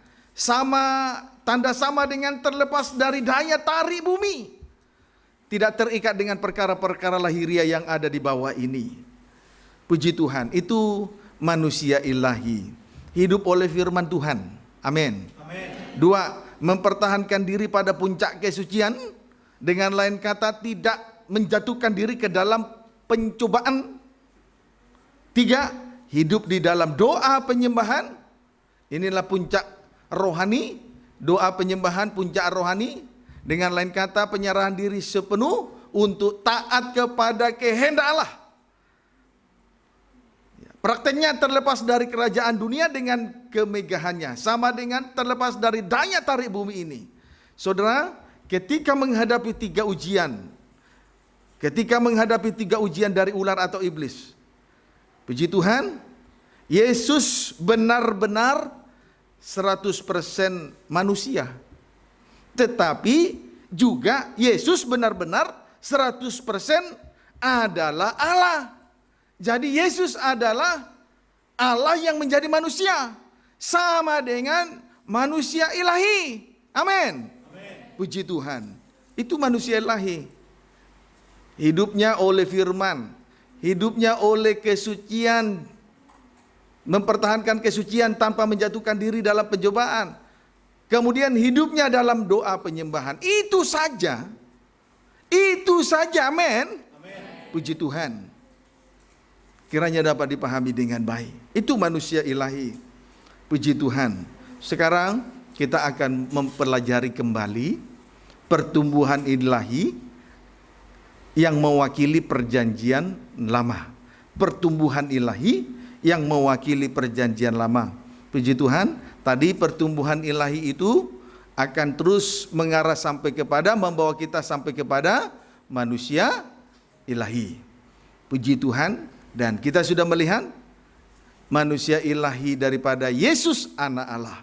Tanda sama dengan terlepas dari daya tarik bumi. Tidak terikat dengan perkara-perkara lahiriah yang ada di bawah ini. Puji Tuhan, itu manusia ilahi. Hidup oleh firman Tuhan. Amin. Amin. 2. Mempertahankan diri pada puncak kesucian. Dengan lain kata, tidak menjatuhkan diri ke dalam pencobaan. 3. Hidup di dalam doa penyembahan. Inilah puncak rohani. Doa penyembahan puncak rohani. Dengan lain kata, penyerahan diri sepenuh untuk taat kepada kehendak Allah. Prakteknya terlepas dari kerajaan dunia dengan kemegahannya. Sama dengan terlepas dari daya tarik bumi ini. Saudara, ketika menghadapi 3 ujian. Ketika menghadapi 3 ujian dari ular atau iblis. Puji Tuhan, Yesus benar-benar 100% manusia. Tetapi juga Yesus benar-benar 100% adalah Allah. Jadi Yesus adalah Allah yang menjadi manusia. Sama dengan manusia ilahi. Amin. Puji Tuhan. Itu manusia ilahi. Hidupnya oleh firman, hidupnya oleh kesucian, mempertahankan kesucian tanpa menjatuhkan diri dalam pencobaan. Kemudian hidupnya dalam doa penyembahan. Itu saja. Itu saja, amin. Puji Tuhan. Kiranya dapat dipahami dengan baik. Itu manusia ilahi. Puji Tuhan. Sekarang kita akan mempelajari kembali pertumbuhan ilahi yang mewakili perjanjian lama. Pertumbuhan ilahi yang mewakili perjanjian lama. Puji Tuhan, tadi pertumbuhan ilahi itu akan terus mengarah sampai kepada, membawa kita sampai kepada manusia ilahi. Puji Tuhan, dan kita sudah melihat manusia ilahi daripada Yesus anak Allah.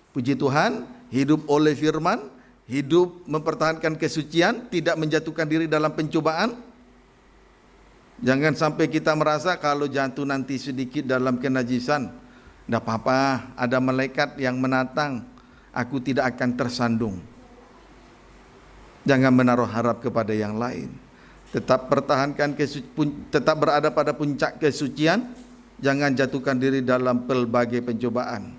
Puji Tuhan, hidup oleh firman, hidup mempertahankan kesucian, tidak menjatuhkan diri dalam pencobaan. Jangan sampai kita merasa kalau jatuh nanti sedikit dalam kenajisan, tidak apa-apa, ada malaikat yang menatang, aku tidak akan tersandung. Jangan menaruh harap kepada yang lain. Tetap pertahankan tetap berada pada puncak kesucian. Jangan jatuhkan diri dalam pelbagai pencobaan.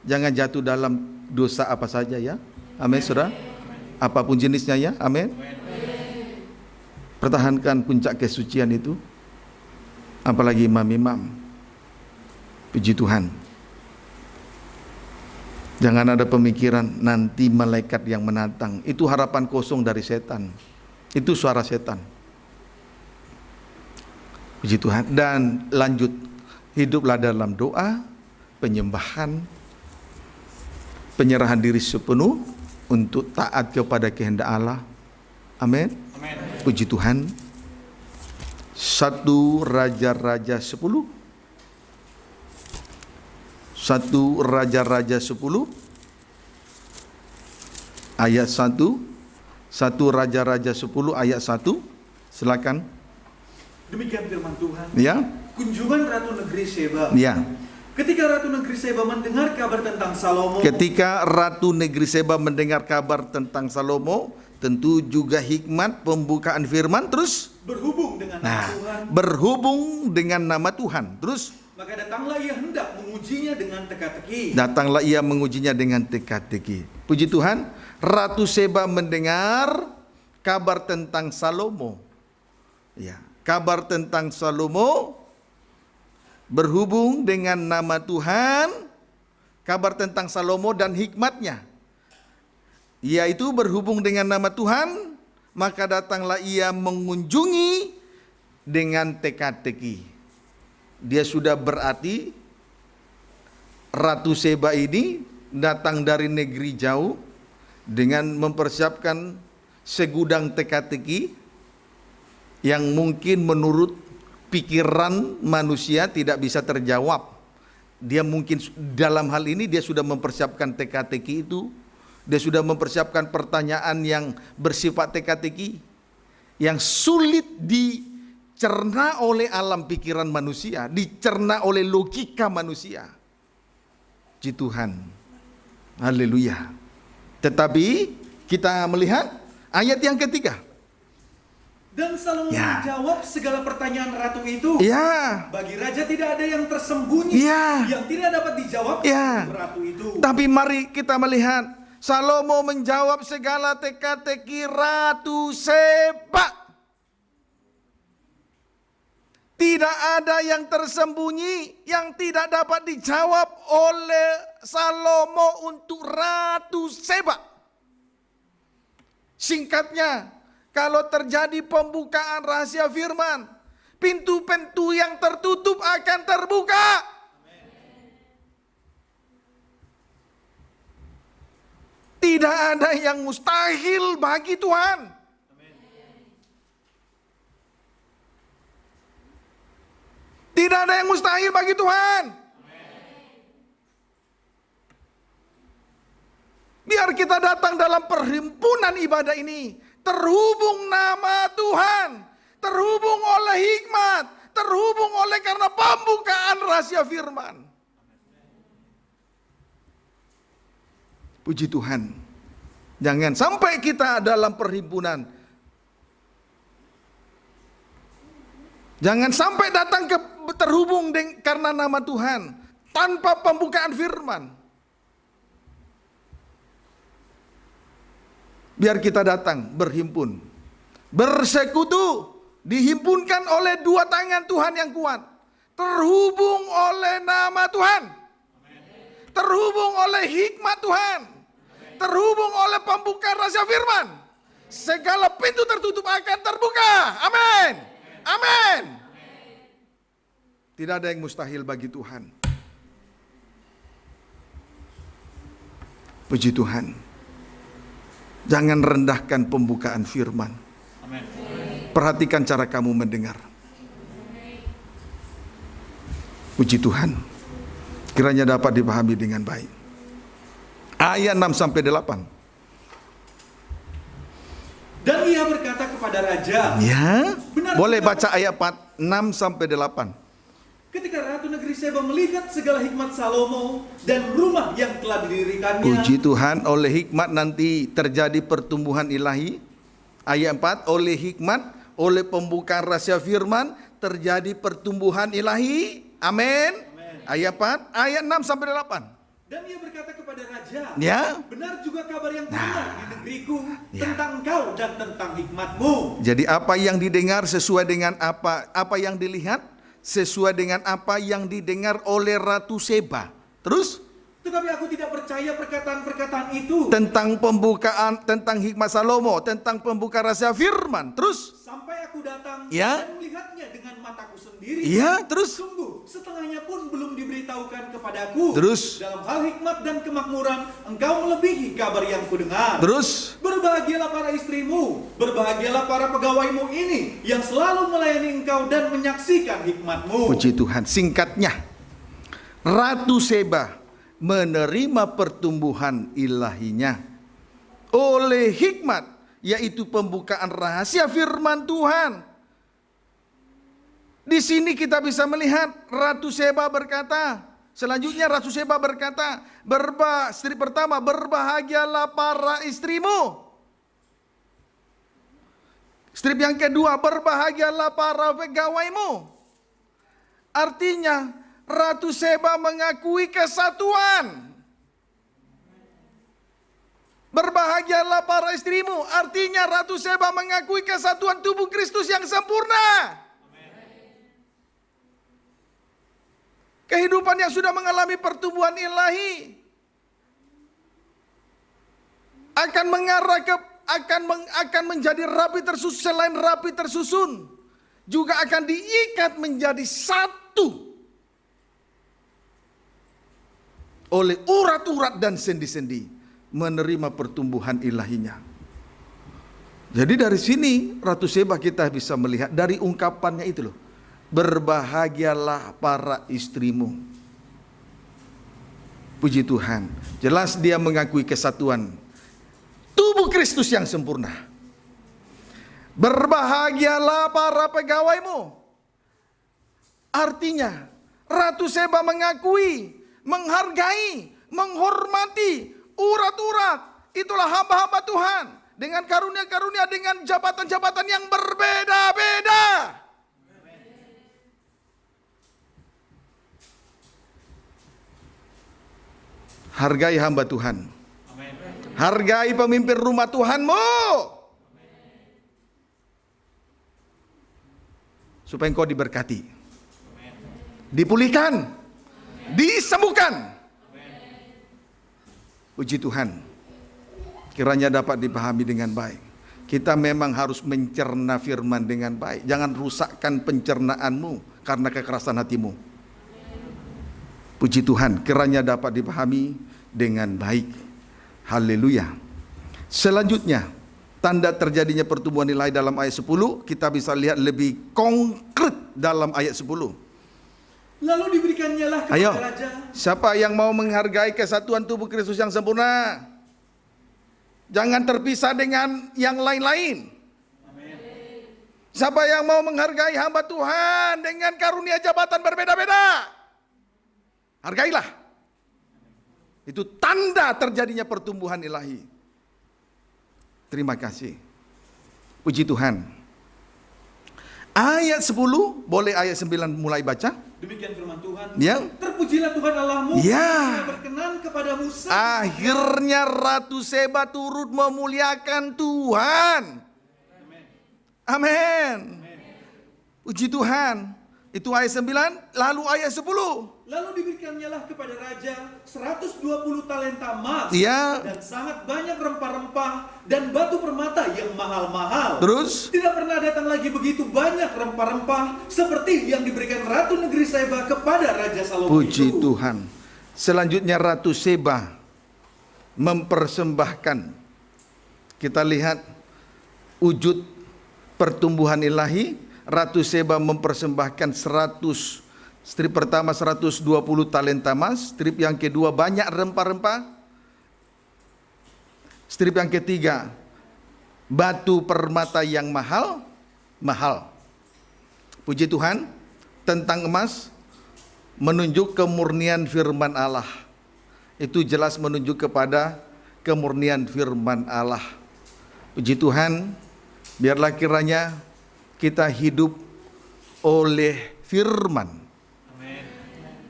Jangan jatuh dalam dosa apa saja ya. Amin, saudara. Apapun jenisnya ya, amin. Pertahankan puncak kesucian itu. Apalagi imam-imam. Puji Tuhan. Jangan ada pemikiran nanti malaikat yang menantang. Itu harapan kosong dari setan. Itu suara setan. Puji Tuhan. Dan lanjut, hiduplah dalam doa, penyembahan, penyerahan diri sepenuh untuk taat kepada kehendak Allah. Amin. Puji Tuhan. 1 Raja-Raja 10. 1 Raja-Raja 10 ayat 1. 1 Raja-Raja 10 ayat 1. Silakan. Demikian firman Tuhan. Ya. kunjungan Ratu Negeri Sheba. Ya. Ketika Ratu Negeri Sheba mendengar kabar tentang Salomo, Ketika Ratu Negeri Sheba mendengar kabar tentang Salomo, tentu juga hikmat pembukaan firman, terus berhubung dengan nama Tuhan, berhubung dengan nama Tuhan. Terus maka datanglah ia hendak mengujinya dengan teka-teki. datanglah ia mengujinya dengan teka-teki. Puji Tuhan, Ratu Sheba mendengar kabar tentang Salomo. Ya, kabar tentang Salomo berhubung dengan nama Tuhan, kabar tentang Salomo dan hikmatnya. Yaitu berhubung dengan nama Tuhan, maka datanglah ia mengunjungi dengan teka-teki. Dia sudah berarti Ratu Sheba ini datang dari negeri jauh dengan mempersiapkan segudang teka-teki yang mungkin menurut pikiran manusia tidak bisa terjawab. Dia mungkin dalam hal ini dia sudah mempersiapkan teka-teki itu. Dia sudah mempersiapkan pertanyaan yang bersifat teka-teki, yang sulit dicerna oleh alam pikiran manusia, dicerna oleh logika manusia. Puji Tuhan. Haleluya. Tetapi kita melihat ayat yang ketiga. Dan Salomo menjawab segala pertanyaan ratu itu. Ya. Bagi raja tidak ada yang tersembunyi, yang tidak dapat dijawab oleh ratu itu. Tapi mari kita melihat Salomo menjawab segala teka-teki Ratu Sheba. Tidak ada yang tersembunyi yang tidak dapat dijawab oleh Salomo untuk Ratu Sheba. Singkatnya, kalau terjadi pembukaan rahasia firman, pintu-pintu yang tertutup akan terbuka. Tidak ada yang mustahil bagi Tuhan. Tidak ada yang mustahil bagi Tuhan. Biar kita datang dalam perhimpunan ibadah ini, terhubung nama Tuhan, terhubung oleh hikmat, terhubung oleh karena pembukaan rahasia firman. Puji Tuhan. Jangan sampai kita dalam perhimpunan, jangan sampai datang terhubung karena nama Tuhan tanpa pembukaan firman. Biar kita datang berhimpun, bersekutu, dihimpunkan oleh dua tangan Tuhan yang kuat, terhubung oleh nama Tuhan, terhubung oleh hikmat Tuhan, terhubung oleh pembukaan rahasia firman. Segala pintu tertutup akan terbuka. Amin. Amin. Tidak ada yang mustahil bagi Tuhan. Puji Tuhan. Jangan rendahkan pembukaan firman. Amin. Perhatikan cara kamu mendengar. Puji Tuhan. Kiranya dapat dipahami dengan baik. Ayat 6-8. Dan ia berkata kepada raja. Ya. Benar, Boleh baca ayat 6-8. Ketika Ratu Negeri Sheba melihat segala hikmat Salomo dan rumah yang telah didirikannya. Puji Tuhan, oleh hikmat nanti terjadi pertumbuhan ilahi. Ayat 4, oleh hikmat, oleh pembukaan rahasia firman terjadi pertumbuhan ilahi. Amin. Ayat 4, ayat 6-8. Dan ia berkata kepada raja, Ya. benar juga kabar yang terdengar di negeriku tentang engkau dan tentang hikmatmu. Jadi apa yang didengar sesuai dengan apa yang dilihat, sesuai dengan apa yang didengar oleh Ratu Sheba. Terus Tetapi aku tidak percaya perkataan-perkataan itu. tentang pembukaan, tentang hikmat Salomo, tentang pembukaan rahasia firman. Terus Sampai aku datang Ya. dan melihatnya dengan mataku sendiri. Ya, terus Sungguh, setengahnya pun belum diberitahukan kepadaku. Terus Dalam hal hikmat dan kemakmuran, engkau melebihi kabar yang kudengar. Terus Berbahagialah para istrimu, berbahagialah para pegawaimu ini, yang selalu melayani engkau dan menyaksikan hikmatmu. Puji Tuhan. Singkatnya, Ratu Sheba menerima pertumbuhan ilahinya oleh hikmat, yaitu pembukaan rahasia firman Tuhan. Di sini kita bisa melihat Ratu Seba berkata, selanjutnya Ratu Seba berkata, strip pertama, berbahagialah para istrimu. Strip yang kedua, berbahagialah para pegawaimu. Artinya Ratu Seba mengakui kesatuan. Berbahagialah para istrimu, artinya Ratu Seba mengakui kesatuan tubuh Kristus yang sempurna. Kehidupan yang sudah mengalami pertumbuhan ilahi akan mengarah ke akan menjadi rapi tersusun. Selain rapi tersusun, juga akan diikat menjadi satu oleh urat-urat dan sendi-sendi, menerima pertumbuhan ilahinya. Jadi dari sini Ratu Seba kita bisa melihat dari ungkapannya itu loh. Berbahagialah para istrimu. Puji Tuhan. Jelas dia mengakui kesatuan tubuh Kristus yang sempurna. Berbahagialah para pegawaimu. Artinya Ratu Seba mengakui, menghargai, menghormati urat-urat. Itulah hamba-hamba Tuhan dengan karunia-karunia, dengan jabatan-jabatan yang berbeda-beda. Hargai hamba Tuhan. Hargai pemimpin rumah Tuhanmu. Supaya engkau diberkati. Dipulihkan. Disembuhkan. Puji Tuhan. Kiranya dapat dipahami dengan baik. Kita memang harus mencerna firman dengan baik. Jangan rusakkan pencernaanmu karena kekerasan hatimu. Puji Tuhan, kiranya dapat dipahami dengan baik. Haleluya. Selanjutnya, tanda terjadinya pertumbuhan ilahi dalam ayat 10, kita bisa lihat lebih konkret dalam ayat 10. Lalu diberikannya lah kepada raja. Siapa yang mau menghargai kesatuan tubuh Kristus yang sempurna? Jangan terpisah dengan yang lain-lain. Siapa yang mau menghargai hamba Tuhan dengan karunia jabatan berbeda-beda? Hargailah. Itu tanda terjadinya pertumbuhan ilahi. Terima kasih. Puji Tuhan. Ayat 10, boleh ayat 9 mulai baca? Demikian firman Tuhan. Ya. Terpujilah Tuhan Allahmu, Ya. yang berkenan kepada Musa. Akhirnya Ratu Seba turut memuliakan Tuhan. Amin. Puji Tuhan. Itu ayat 9, lalu ayat 10. Lalu diberikannya lah kepada raja 120 talenta emas, Ya. dan sangat banyak rempah-rempah dan batu permata yang mahal-mahal. Terus? Tidak pernah datang lagi begitu banyak rempah-rempah seperti yang diberikan Ratu Negeri Seba kepada Raja Salomo. Puji itu. Tuhan. Selanjutnya Ratu Seba mempersembahkan. Kita lihat wujud pertumbuhan ilahi. Ratu Seba mempersembahkan strip pertama 120 talenta emas, strip yang kedua banyak rempah-rempah, strip yang ketiga batu permata yang mahal. Puji Tuhan, tentang emas menunjuk kemurnian firman Allah. Itu jelas menunjuk kepada kemurnian firman Allah. Puji Tuhan, biarlah kiranya kita hidup oleh firman. Amen.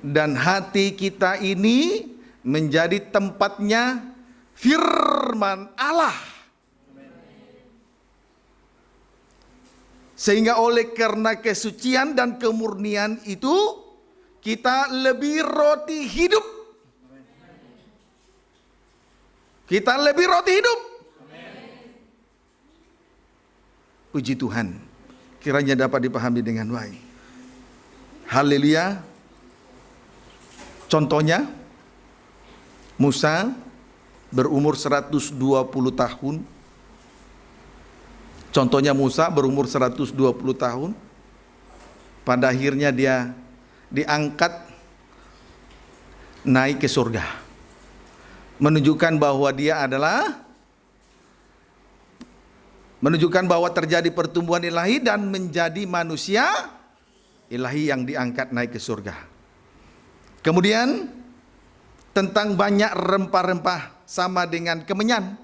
Dan hati kita ini menjadi tempatnya firman Allah. Amen. Sehingga oleh karena kesucian dan kemurnian itu, kita lebih roti hidup. Amen. Kita lebih roti hidup. Amen. Puji Tuhan. Kiranya dapat dipahami dengan baik. Haleluya. Contohnya, Musa berumur 120 tahun. Contohnya Musa berumur 120 tahun. Pada akhirnya dia diangkat naik ke surga. Menunjukkan bahwa terjadi pertumbuhan ilahi dan menjadi manusia ilahi yang diangkat naik ke surga. Kemudian tentang banyak rempah-rempah sama dengan kemenyan,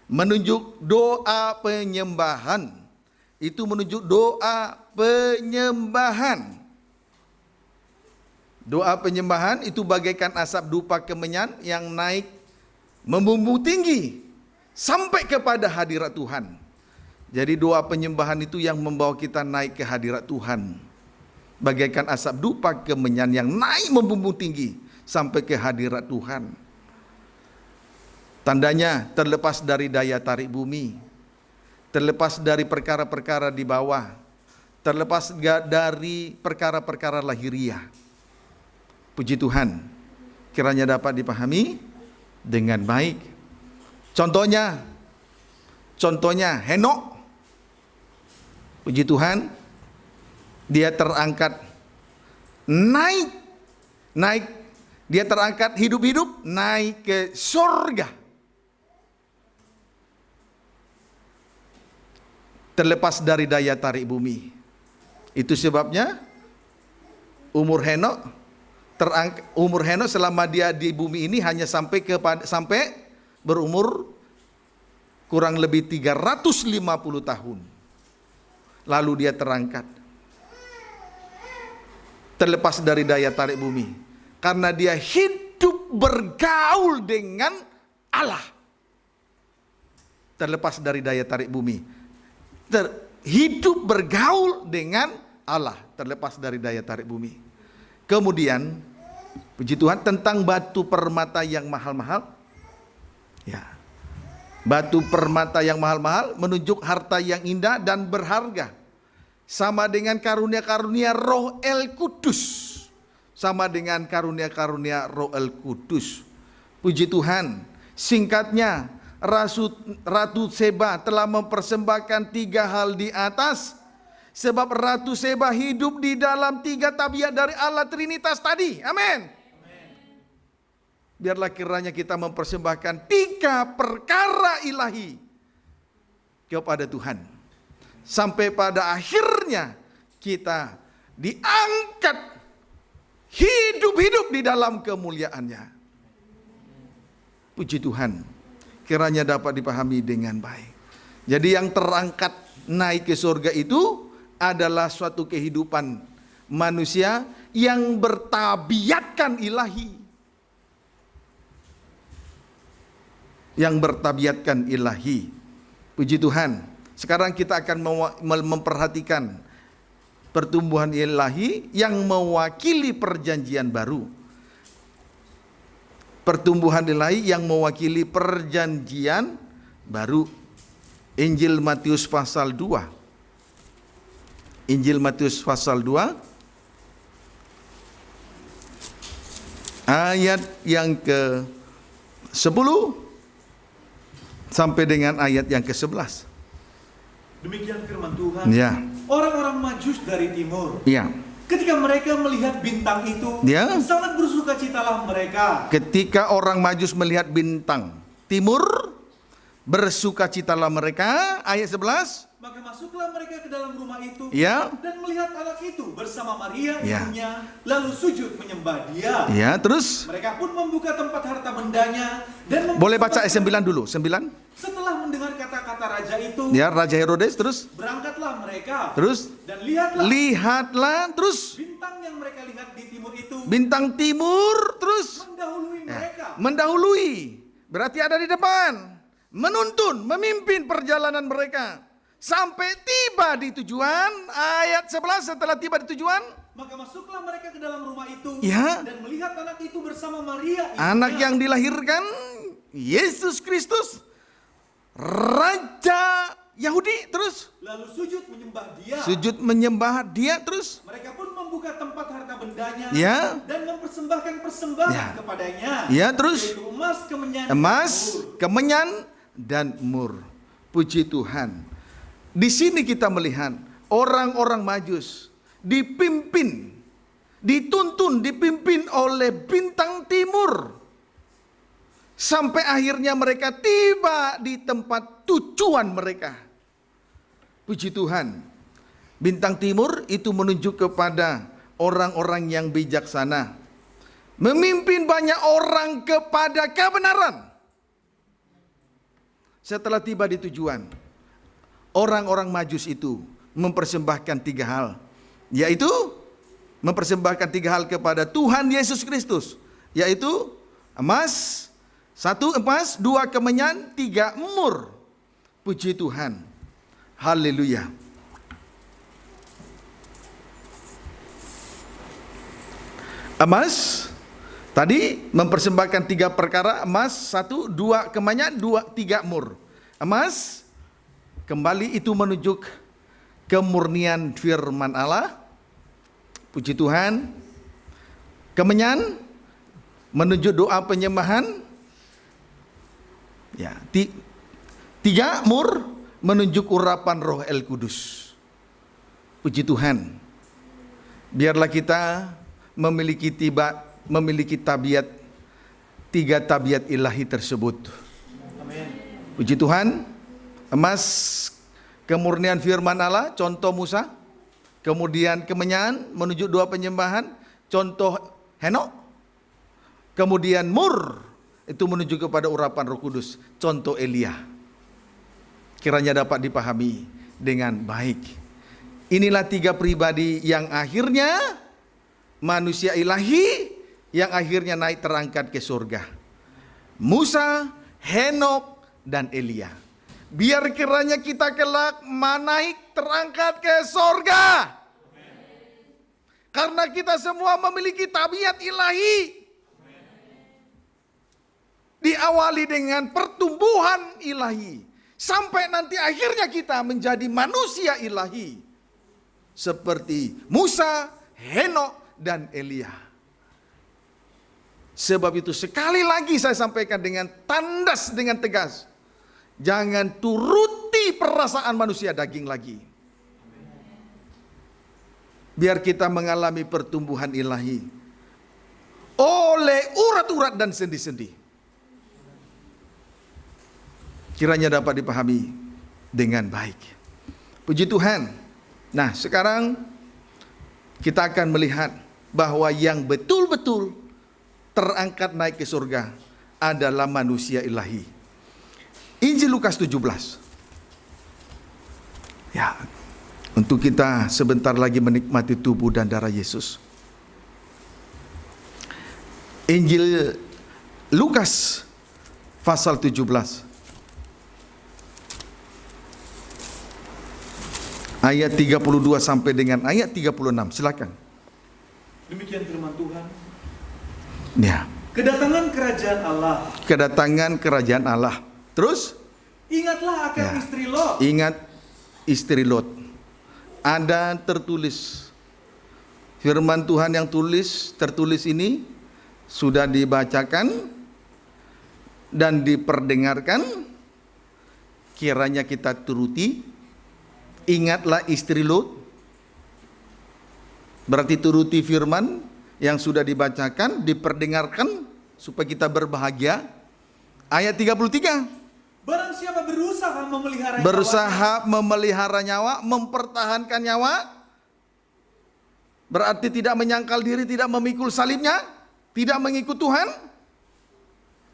menunjuk doa penyembahan. Itu menunjuk doa penyembahan. Doa penyembahan itu bagaikan asap dupa kemenyan yang naik membumbung tinggi sampai kepada hadirat Tuhan. Jadi doa penyembahan itu yang membawa kita naik ke hadirat Tuhan. Bagaikan asap dupa kemenyan yang naik membumbung tinggi sampai ke hadirat Tuhan. Tandanya terlepas dari daya tarik bumi, terlepas dari perkara-perkara di bawah, terlepas dari perkara-perkara lahiriah. Puji Tuhan, kiranya dapat dipahami dengan baik. Contohnya Henok. Puji Tuhan, dia terangkat naik, dia terangkat hidup-hidup naik ke surga. Terlepas dari daya tarik bumi. Itu sebabnya umur Henok selama dia di bumi ini hanya sampai berumur kurang lebih 350 tahun. Lalu dia terangkat. Terlepas dari daya tarik bumi. Karena dia hidup bergaul dengan Allah. Terlepas dari daya tarik bumi. Hidup bergaul dengan Allah. Terlepas dari daya tarik bumi. Kemudian, puji Tuhan, tentang batu permata yang mahal-mahal. Ya. Batu permata yang mahal-mahal menunjuk harta yang indah dan berharga. Sama dengan karunia-karunia Roh El Kudus. Sama dengan karunia-karunia Roh El Kudus. Puji Tuhan, singkatnya Ratu Seba telah mempersembahkan 3 hal di atas. Sebab Ratu Seba hidup di dalam 3 tabiat dari Allah Trinitas tadi. Amin. Biarlah kiranya kita mempersembahkan 3 perkara ilahi kepada Tuhan. Sampai pada akhirnya kita diangkat hidup-hidup di dalam kemuliaannya. Puji Tuhan, kiranya dapat dipahami dengan baik. Jadi yang terangkat naik ke surga itu adalah suatu kehidupan manusia yang bertabiatkan ilahi. Yang bertabiatkan ilahi. Puji Tuhan. Sekarang kita akan memperhatikan pertumbuhan ilahi yang mewakili perjanjian baru. Pertumbuhan ilahi yang mewakili perjanjian baru. Injil Matius pasal 2. Injil Matius pasal 2 ayat yang ke-10 sampai dengan ayat yang ke-11. Demikian firman Tuhan. Ya. Orang-orang Majus dari timur. Ya. Ketika mereka melihat bintang itu, Ya. sangat bersukacitalah mereka. Ketika orang Majus melihat bintang timur, bersukacitalah mereka. Ayat 11. Maka masuklah mereka ke dalam rumah itu, Ya. dan melihat anak itu bersama Maria Ya. ibunya, lalu sujud menyembah dia. Ya, terus Mereka pun membuka tempat harta bendanya dan boleh baca ayat 9 dulu. 9. Setelah mendengar kata-kata raja itu, Ya, Raja Herodes terus. berangkatlah mereka. Terus Dan lihatlah lihatlah terus bintang yang mereka lihat di timur itu bintang timur terus mendahului mereka. mendahului. Berarti ada di depan. Menuntun, memimpin perjalanan mereka. Sampai tiba di tujuan. Ayat 11, setelah tiba di tujuan, Maka masuklah mereka ke dalam rumah itu, Ya. dan melihat anak itu bersama Maria anak ibunya. yang dilahirkan Yesus Kristus, Raja Yahudi. Terus Lalu sujud menyembah dia. sujud menyembah dia. Terus Mereka pun membuka tempat harta bendanya, Ya. dan mempersembahkan persembahan Ya. kepadanya. Ya, terus Yaitu emas, kemenyan, emas, dan mur. kemenyan, dan mur. Puji Tuhan. Di sini kita melihat orang-orang Majus dipimpin, dituntun, dipimpin oleh bintang timur. Sampai akhirnya mereka tiba di tempat tujuan mereka. Puji Tuhan. Bintang timur itu menunjuk kepada orang-orang yang bijaksana, memimpin banyak orang kepada kebenaran. Setelah tiba di tujuan, orang-orang Majus itu mempersembahkan 3 hal, yaitu mempersembahkan 3 hal kepada Tuhan Yesus Kristus, yaitu emas, 1 emas, 2 kemenyan, 3 mur. Puji Tuhan. Haleluya. Emas tadi mempersembahkan 3 perkara, emas 1, 2 kemenyan, 2, 3 mur. Emas kembali itu menunjuk kemurnian firman Allah. Puji Tuhan. Kemenyan menunjuk doa penyembahan. Ya, 3 mur menunjuk urapan Roh El Kudus. Puji Tuhan. Biarlah kita memiliki tabiat 3 tabiat ilahi tersebut. Amin. Puji Tuhan. Emas kemurnian firman Allah, contoh Musa. Kemudian kemenyan menunjuk doa penyembahan, contoh Henok. Kemudian mur itu menuju kepada urapan Roh Kudus, contoh Elia. Kiranya dapat dipahami dengan baik. Inilah 3 pribadi yang akhirnya manusia ilahi, yang akhirnya naik terangkat ke surga. Musa, Henok, dan Elia. Biar kiranya kita kelak naik terangkat ke surga. Karena kita semua memiliki tabiat ilahi. Diawali dengan pertumbuhan ilahi. Sampai nanti akhirnya kita menjadi manusia ilahi. Seperti Musa, Henok, dan Elia. Sebab itu sekali lagi saya sampaikan dengan tandas, dengan tegas. Jangan turuti perasaan manusia daging lagi. Biar kita mengalami pertumbuhan ilahi. Oleh urat-urat dan sendi-sendi. Kiranya dapat dipahami dengan baik. Puji Tuhan. Nah, sekarang kita akan melihat bahwa yang betul-betul terangkat naik ke surga adalah manusia ilahi. Injil Lukas 17. Ya, untuk kita sebentar lagi menikmati tubuh dan darah Yesus. Injil Lukas pasal 17. Ayat 32 sampai dengan ayat 36. Silakan. Demikian firman Tuhan. Ya. Kedatangan kerajaan Allah. Kedatangan kerajaan Allah. Terus? Ingatlah akan istri Lot. Ingat istri Lot. Ada tertulis. Firman Tuhan yang tertulis ini sudah dibacakan dan diperdengarkan. Kiranya kita turuti. Ingatlah istri Lot. Berarti turuti firman yang sudah dibacakan, diperdengarkan supaya kita berbahagia. Ayat 33. Barang siapa berusaha memelihara nyawa, mempertahankan nyawa, berarti tidak menyangkal diri, tidak memikul salibnya, tidak mengikut Tuhan.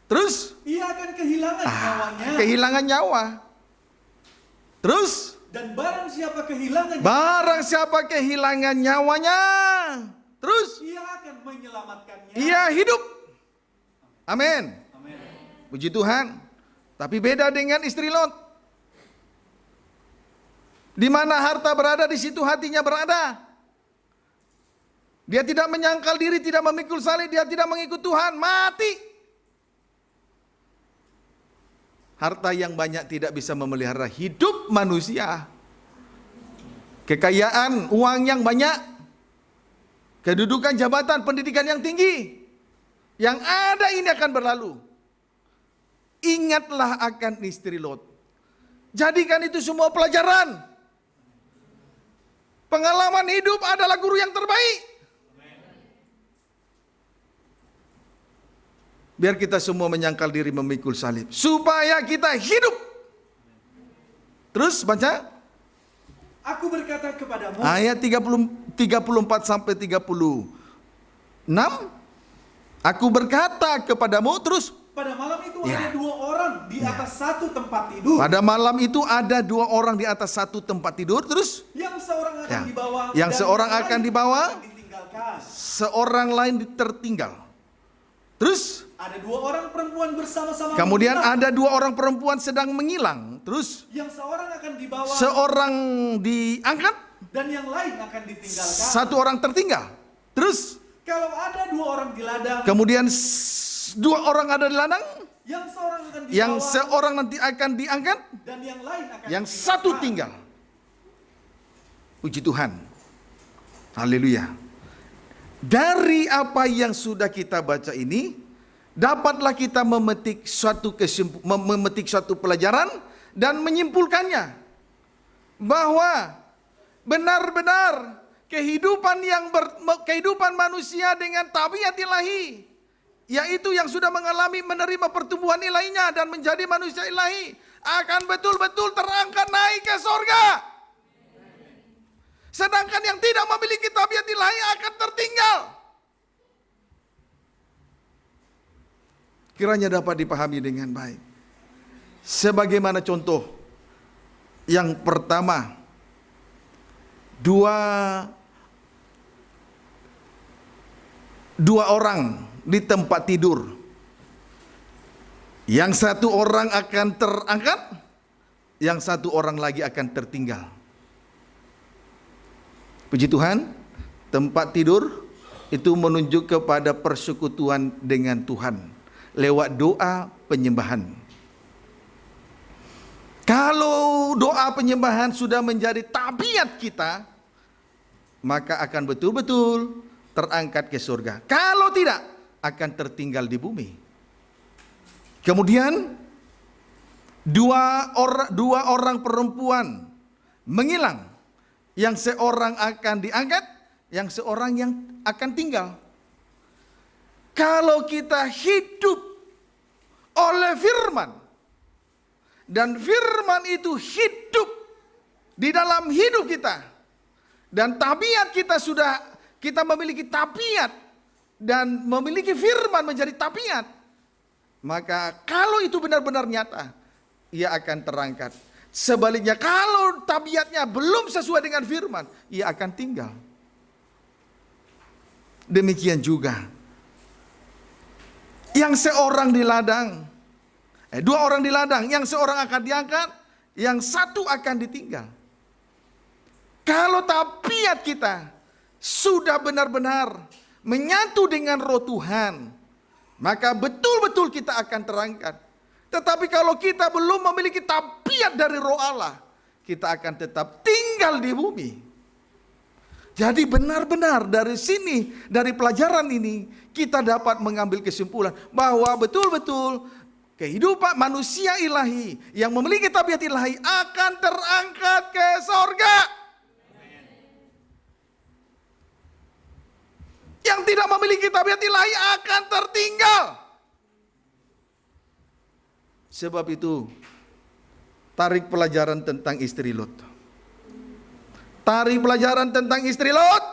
Terus ia akan kehilangan nyawanya. Kehilangan nyawa. Terus dan barang siapa kehilangan nyawanya, terus ia akan menyelamatkannya. Ia hidup. Amin. Amin. Puji Tuhan. Tapi beda dengan istri Lot. Di mana harta berada, di situ hatinya berada. Dia tidak menyangkal diri, tidak memikul salib, dia tidak mengikut Tuhan, mati. Harta yang banyak tidak bisa memelihara hidup manusia. Kekayaan, uang yang banyak, kedudukan, jabatan, pendidikan yang tinggi, yang ada ini akan berlalu. Ingatlah akan istri Lot. Jadikan itu semua pelajaran. Pengalaman hidup adalah guru yang terbaik. Biar kita semua menyangkal diri memikul salib. Supaya kita hidup. Terus baca. Aku berkata kepadamu. Ayat 34 sampai 36. Aku berkata kepadamu, terus. Pada malam itu Ya. ada 2 orang di atas satu tempat tidur. Pada malam itu ada 2 orang di atas satu tempat tidur, terus. Yang seorang akan Ya. dibawa. Yang dan seorang yang akan lain dibawa. akan ditinggalkan. Seorang lain tertinggal. Terus. Ada 2 orang perempuan bersama-sama. Kemudian menghilang. ada 2 orang perempuan sedang menghilang. Terus. Yang seorang akan dibawa. Seorang diangkat. Dan yang lain akan ditinggalkan. Satu orang tertinggal. Terus. Kalau ada 2 orang di ladang. Kemudian 2 orang ada di ladang. Yang seorang akan dibawa. Yang seorang nanti akan diangkat. Dan yang lain akan Yang ditinggalkan. satu tinggal. Puji Tuhan. Haleluya. Dari apa yang sudah kita baca ini, dapatlah kita memetik suatu pelajaran dan menyimpulkannya bahwa benar-benar kehidupan manusia dengan tabiat ilahi, yaitu yang sudah menerima pertumbuhan ilahinya dan menjadi manusia ilahi, akan betul-betul terangkat naik ke sorga. Sedangkan yang tidak memiliki tabiat ilahi akan tertinggal. Kiranya dapat dipahami dengan baik. Sebagaimana contoh yang pertama, dua orang di tempat tidur. Yang satu orang akan terangkat, yang satu orang lagi akan tertinggal. Puji Tuhan, tempat tidur itu menunjuk kepada persekutuan dengan Tuhan lewat doa penyembahan. Kalau doa penyembahan sudah menjadi tabiat kita, maka akan betul-betul terangkat ke surga. Kalau tidak, akan tertinggal di bumi. Kemudian dua orang perempuan menghilang. Yang seorang akan diangkat, yang seorang yang akan tinggal. Kalau kita hidup oleh firman, dan firman itu hidup di dalam hidup kita, dan tabiat kita memiliki tabiat, dan memiliki firman menjadi tabiat, maka kalau itu benar-benar nyata, ia akan terangkat. Sebaliknya kalau tabiatnya belum sesuai dengan firman, ia akan tinggal. Demikian juga yang seorang di ladang, 2 orang di ladang, yang seorang akan diangkat, yang satu akan ditinggal. Kalau tabiat kita sudah benar-benar menyatu dengan roh Tuhan, maka betul-betul kita akan terangkat. Tetapi kalau kita belum memiliki tabiat dari roh Allah, kita akan tetap tinggal di bumi. Jadi benar-benar dari sini, dari pelajaran ini, kita dapat mengambil kesimpulan bahwa betul-betul kehidupan manusia ilahi yang memiliki tabiat ilahi akan terangkat ke sorga. Yang tidak memiliki tabiat ilahi akan tertinggal. Sebab itu, tarik pelajaran tentang istri Lot. Tarik pelajaran tentang istri Lot.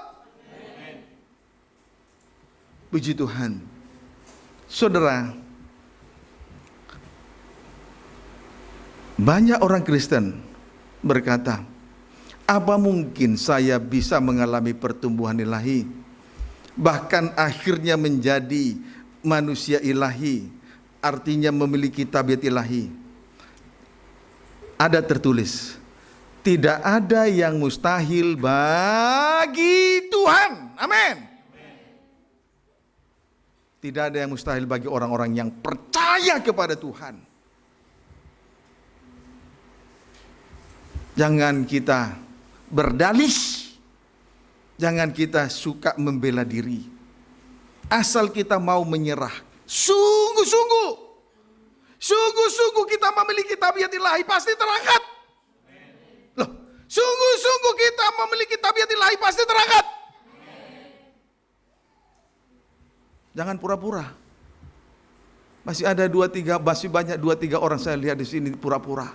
Puji Tuhan. Saudara, banyak orang Kristen berkata, apa mungkin saya bisa mengalami pertumbuhan ilahi, bahkan akhirnya menjadi manusia ilahi, artinya memiliki tabiat ilahi. Ada tertulis, tidak ada yang mustahil bagi Tuhan. Amin. Tidak ada yang mustahil bagi orang-orang yang percaya kepada Tuhan. Jangan kita berdalih, jangan kita suka membela diri. Asal kita mau menyerah, sungguh-sungguh kita memiliki tabiat ilahi, pasti terangkat. Loh, sungguh-sungguh kita memiliki tabiat ilahi, pasti terangkat. Jangan pura-pura. Masih banyak 2-3 orang saya lihat di sini pura-pura.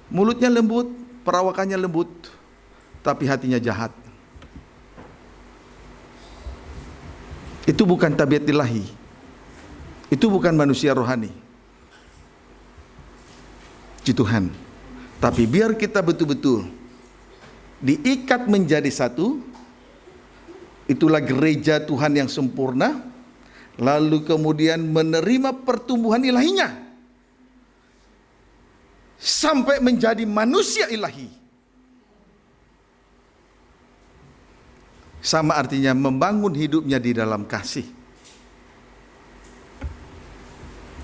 Mulutnya lembut, perawakannya lembut, tapi hatinya jahat. Itu bukan tabiat ilahi. Itu bukan manusia rohani. Puji Tuhan. Tapi biar kita betul-betul diikat menjadi satu, itulah gereja Tuhan yang sempurna, lalu kemudian menerima pertumbuhan ilahinya sampai menjadi manusia ilahi. Sama artinya membangun hidupnya di dalam kasih.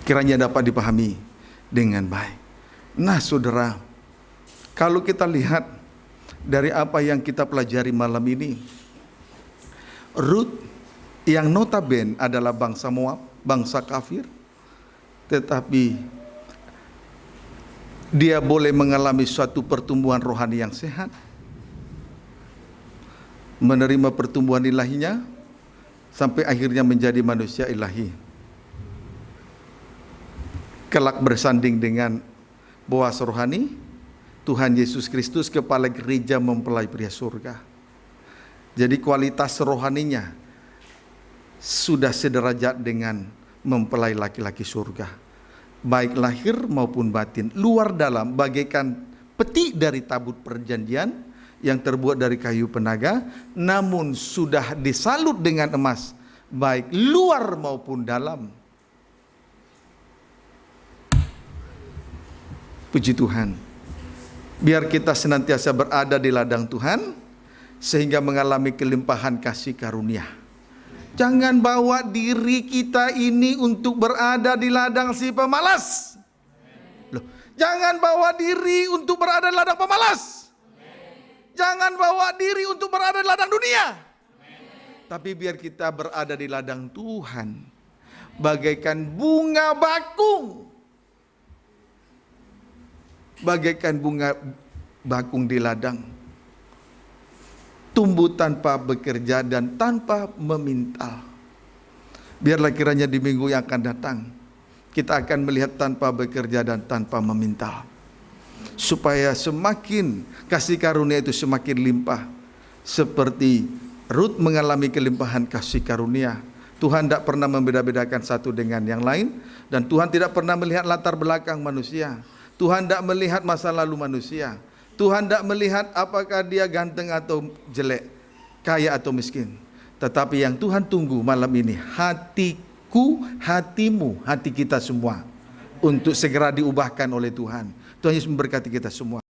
Kiranya dapat dipahami dengan baik. Nah saudara, kalau kita lihat dari apa yang kita pelajari malam ini, Rut yang notabene adalah bangsa Moab, bangsa kafir, tetapi dia boleh mengalami suatu pertumbuhan rohani yang sehat, menerima pertumbuhan ilahinya, sampai akhirnya menjadi manusia ilahi. Kelak bersanding dengan Boas rohani, Tuhan Yesus Kristus kepala gereja mempelai pria surga. Jadi kualitas rohaninya sudah sederajat dengan mempelai laki-laki surga, baik lahir maupun batin, luar dalam, bagaikan peti dari tabut perjanjian yang terbuat dari kayu penaga, namun sudah disalut dengan emas, baik luar maupun dalam. Puji Tuhan. Biar kita senantiasa berada di ladang Tuhan, sehingga mengalami kelimpahan kasih karunia. Jangan bawa diri kita ini untuk berada di ladang si pemalas. Loh, jangan bawa diri untuk berada di ladang pemalas. Jangan bawa diri untuk berada di ladang dunia. Tapi biar kita berada di ladang Tuhan, bagaikan bunga bakung. Bagaikan bunga bakung di ladang, tumbuh tanpa bekerja dan tanpa memintal. Biarlah kiranya di minggu yang akan datang kita akan melihat tanpa bekerja dan tanpa memintal, supaya semakin kasih karunia itu semakin limpah. Seperti Rut mengalami kelimpahan kasih karunia. Tuhan tidak pernah membeda-bedakan satu dengan yang lain, dan Tuhan tidak pernah melihat latar belakang manusia. Tuhan tidak melihat masa lalu manusia. Tuhan tidak melihat apakah dia ganteng atau jelek, kaya atau miskin. Tetapi yang Tuhan tunggu malam ini, hatiku, hatimu, hati kita semua, untuk segera diubahkan oleh Tuhan. Tuhan Yesus memberkati kita semua.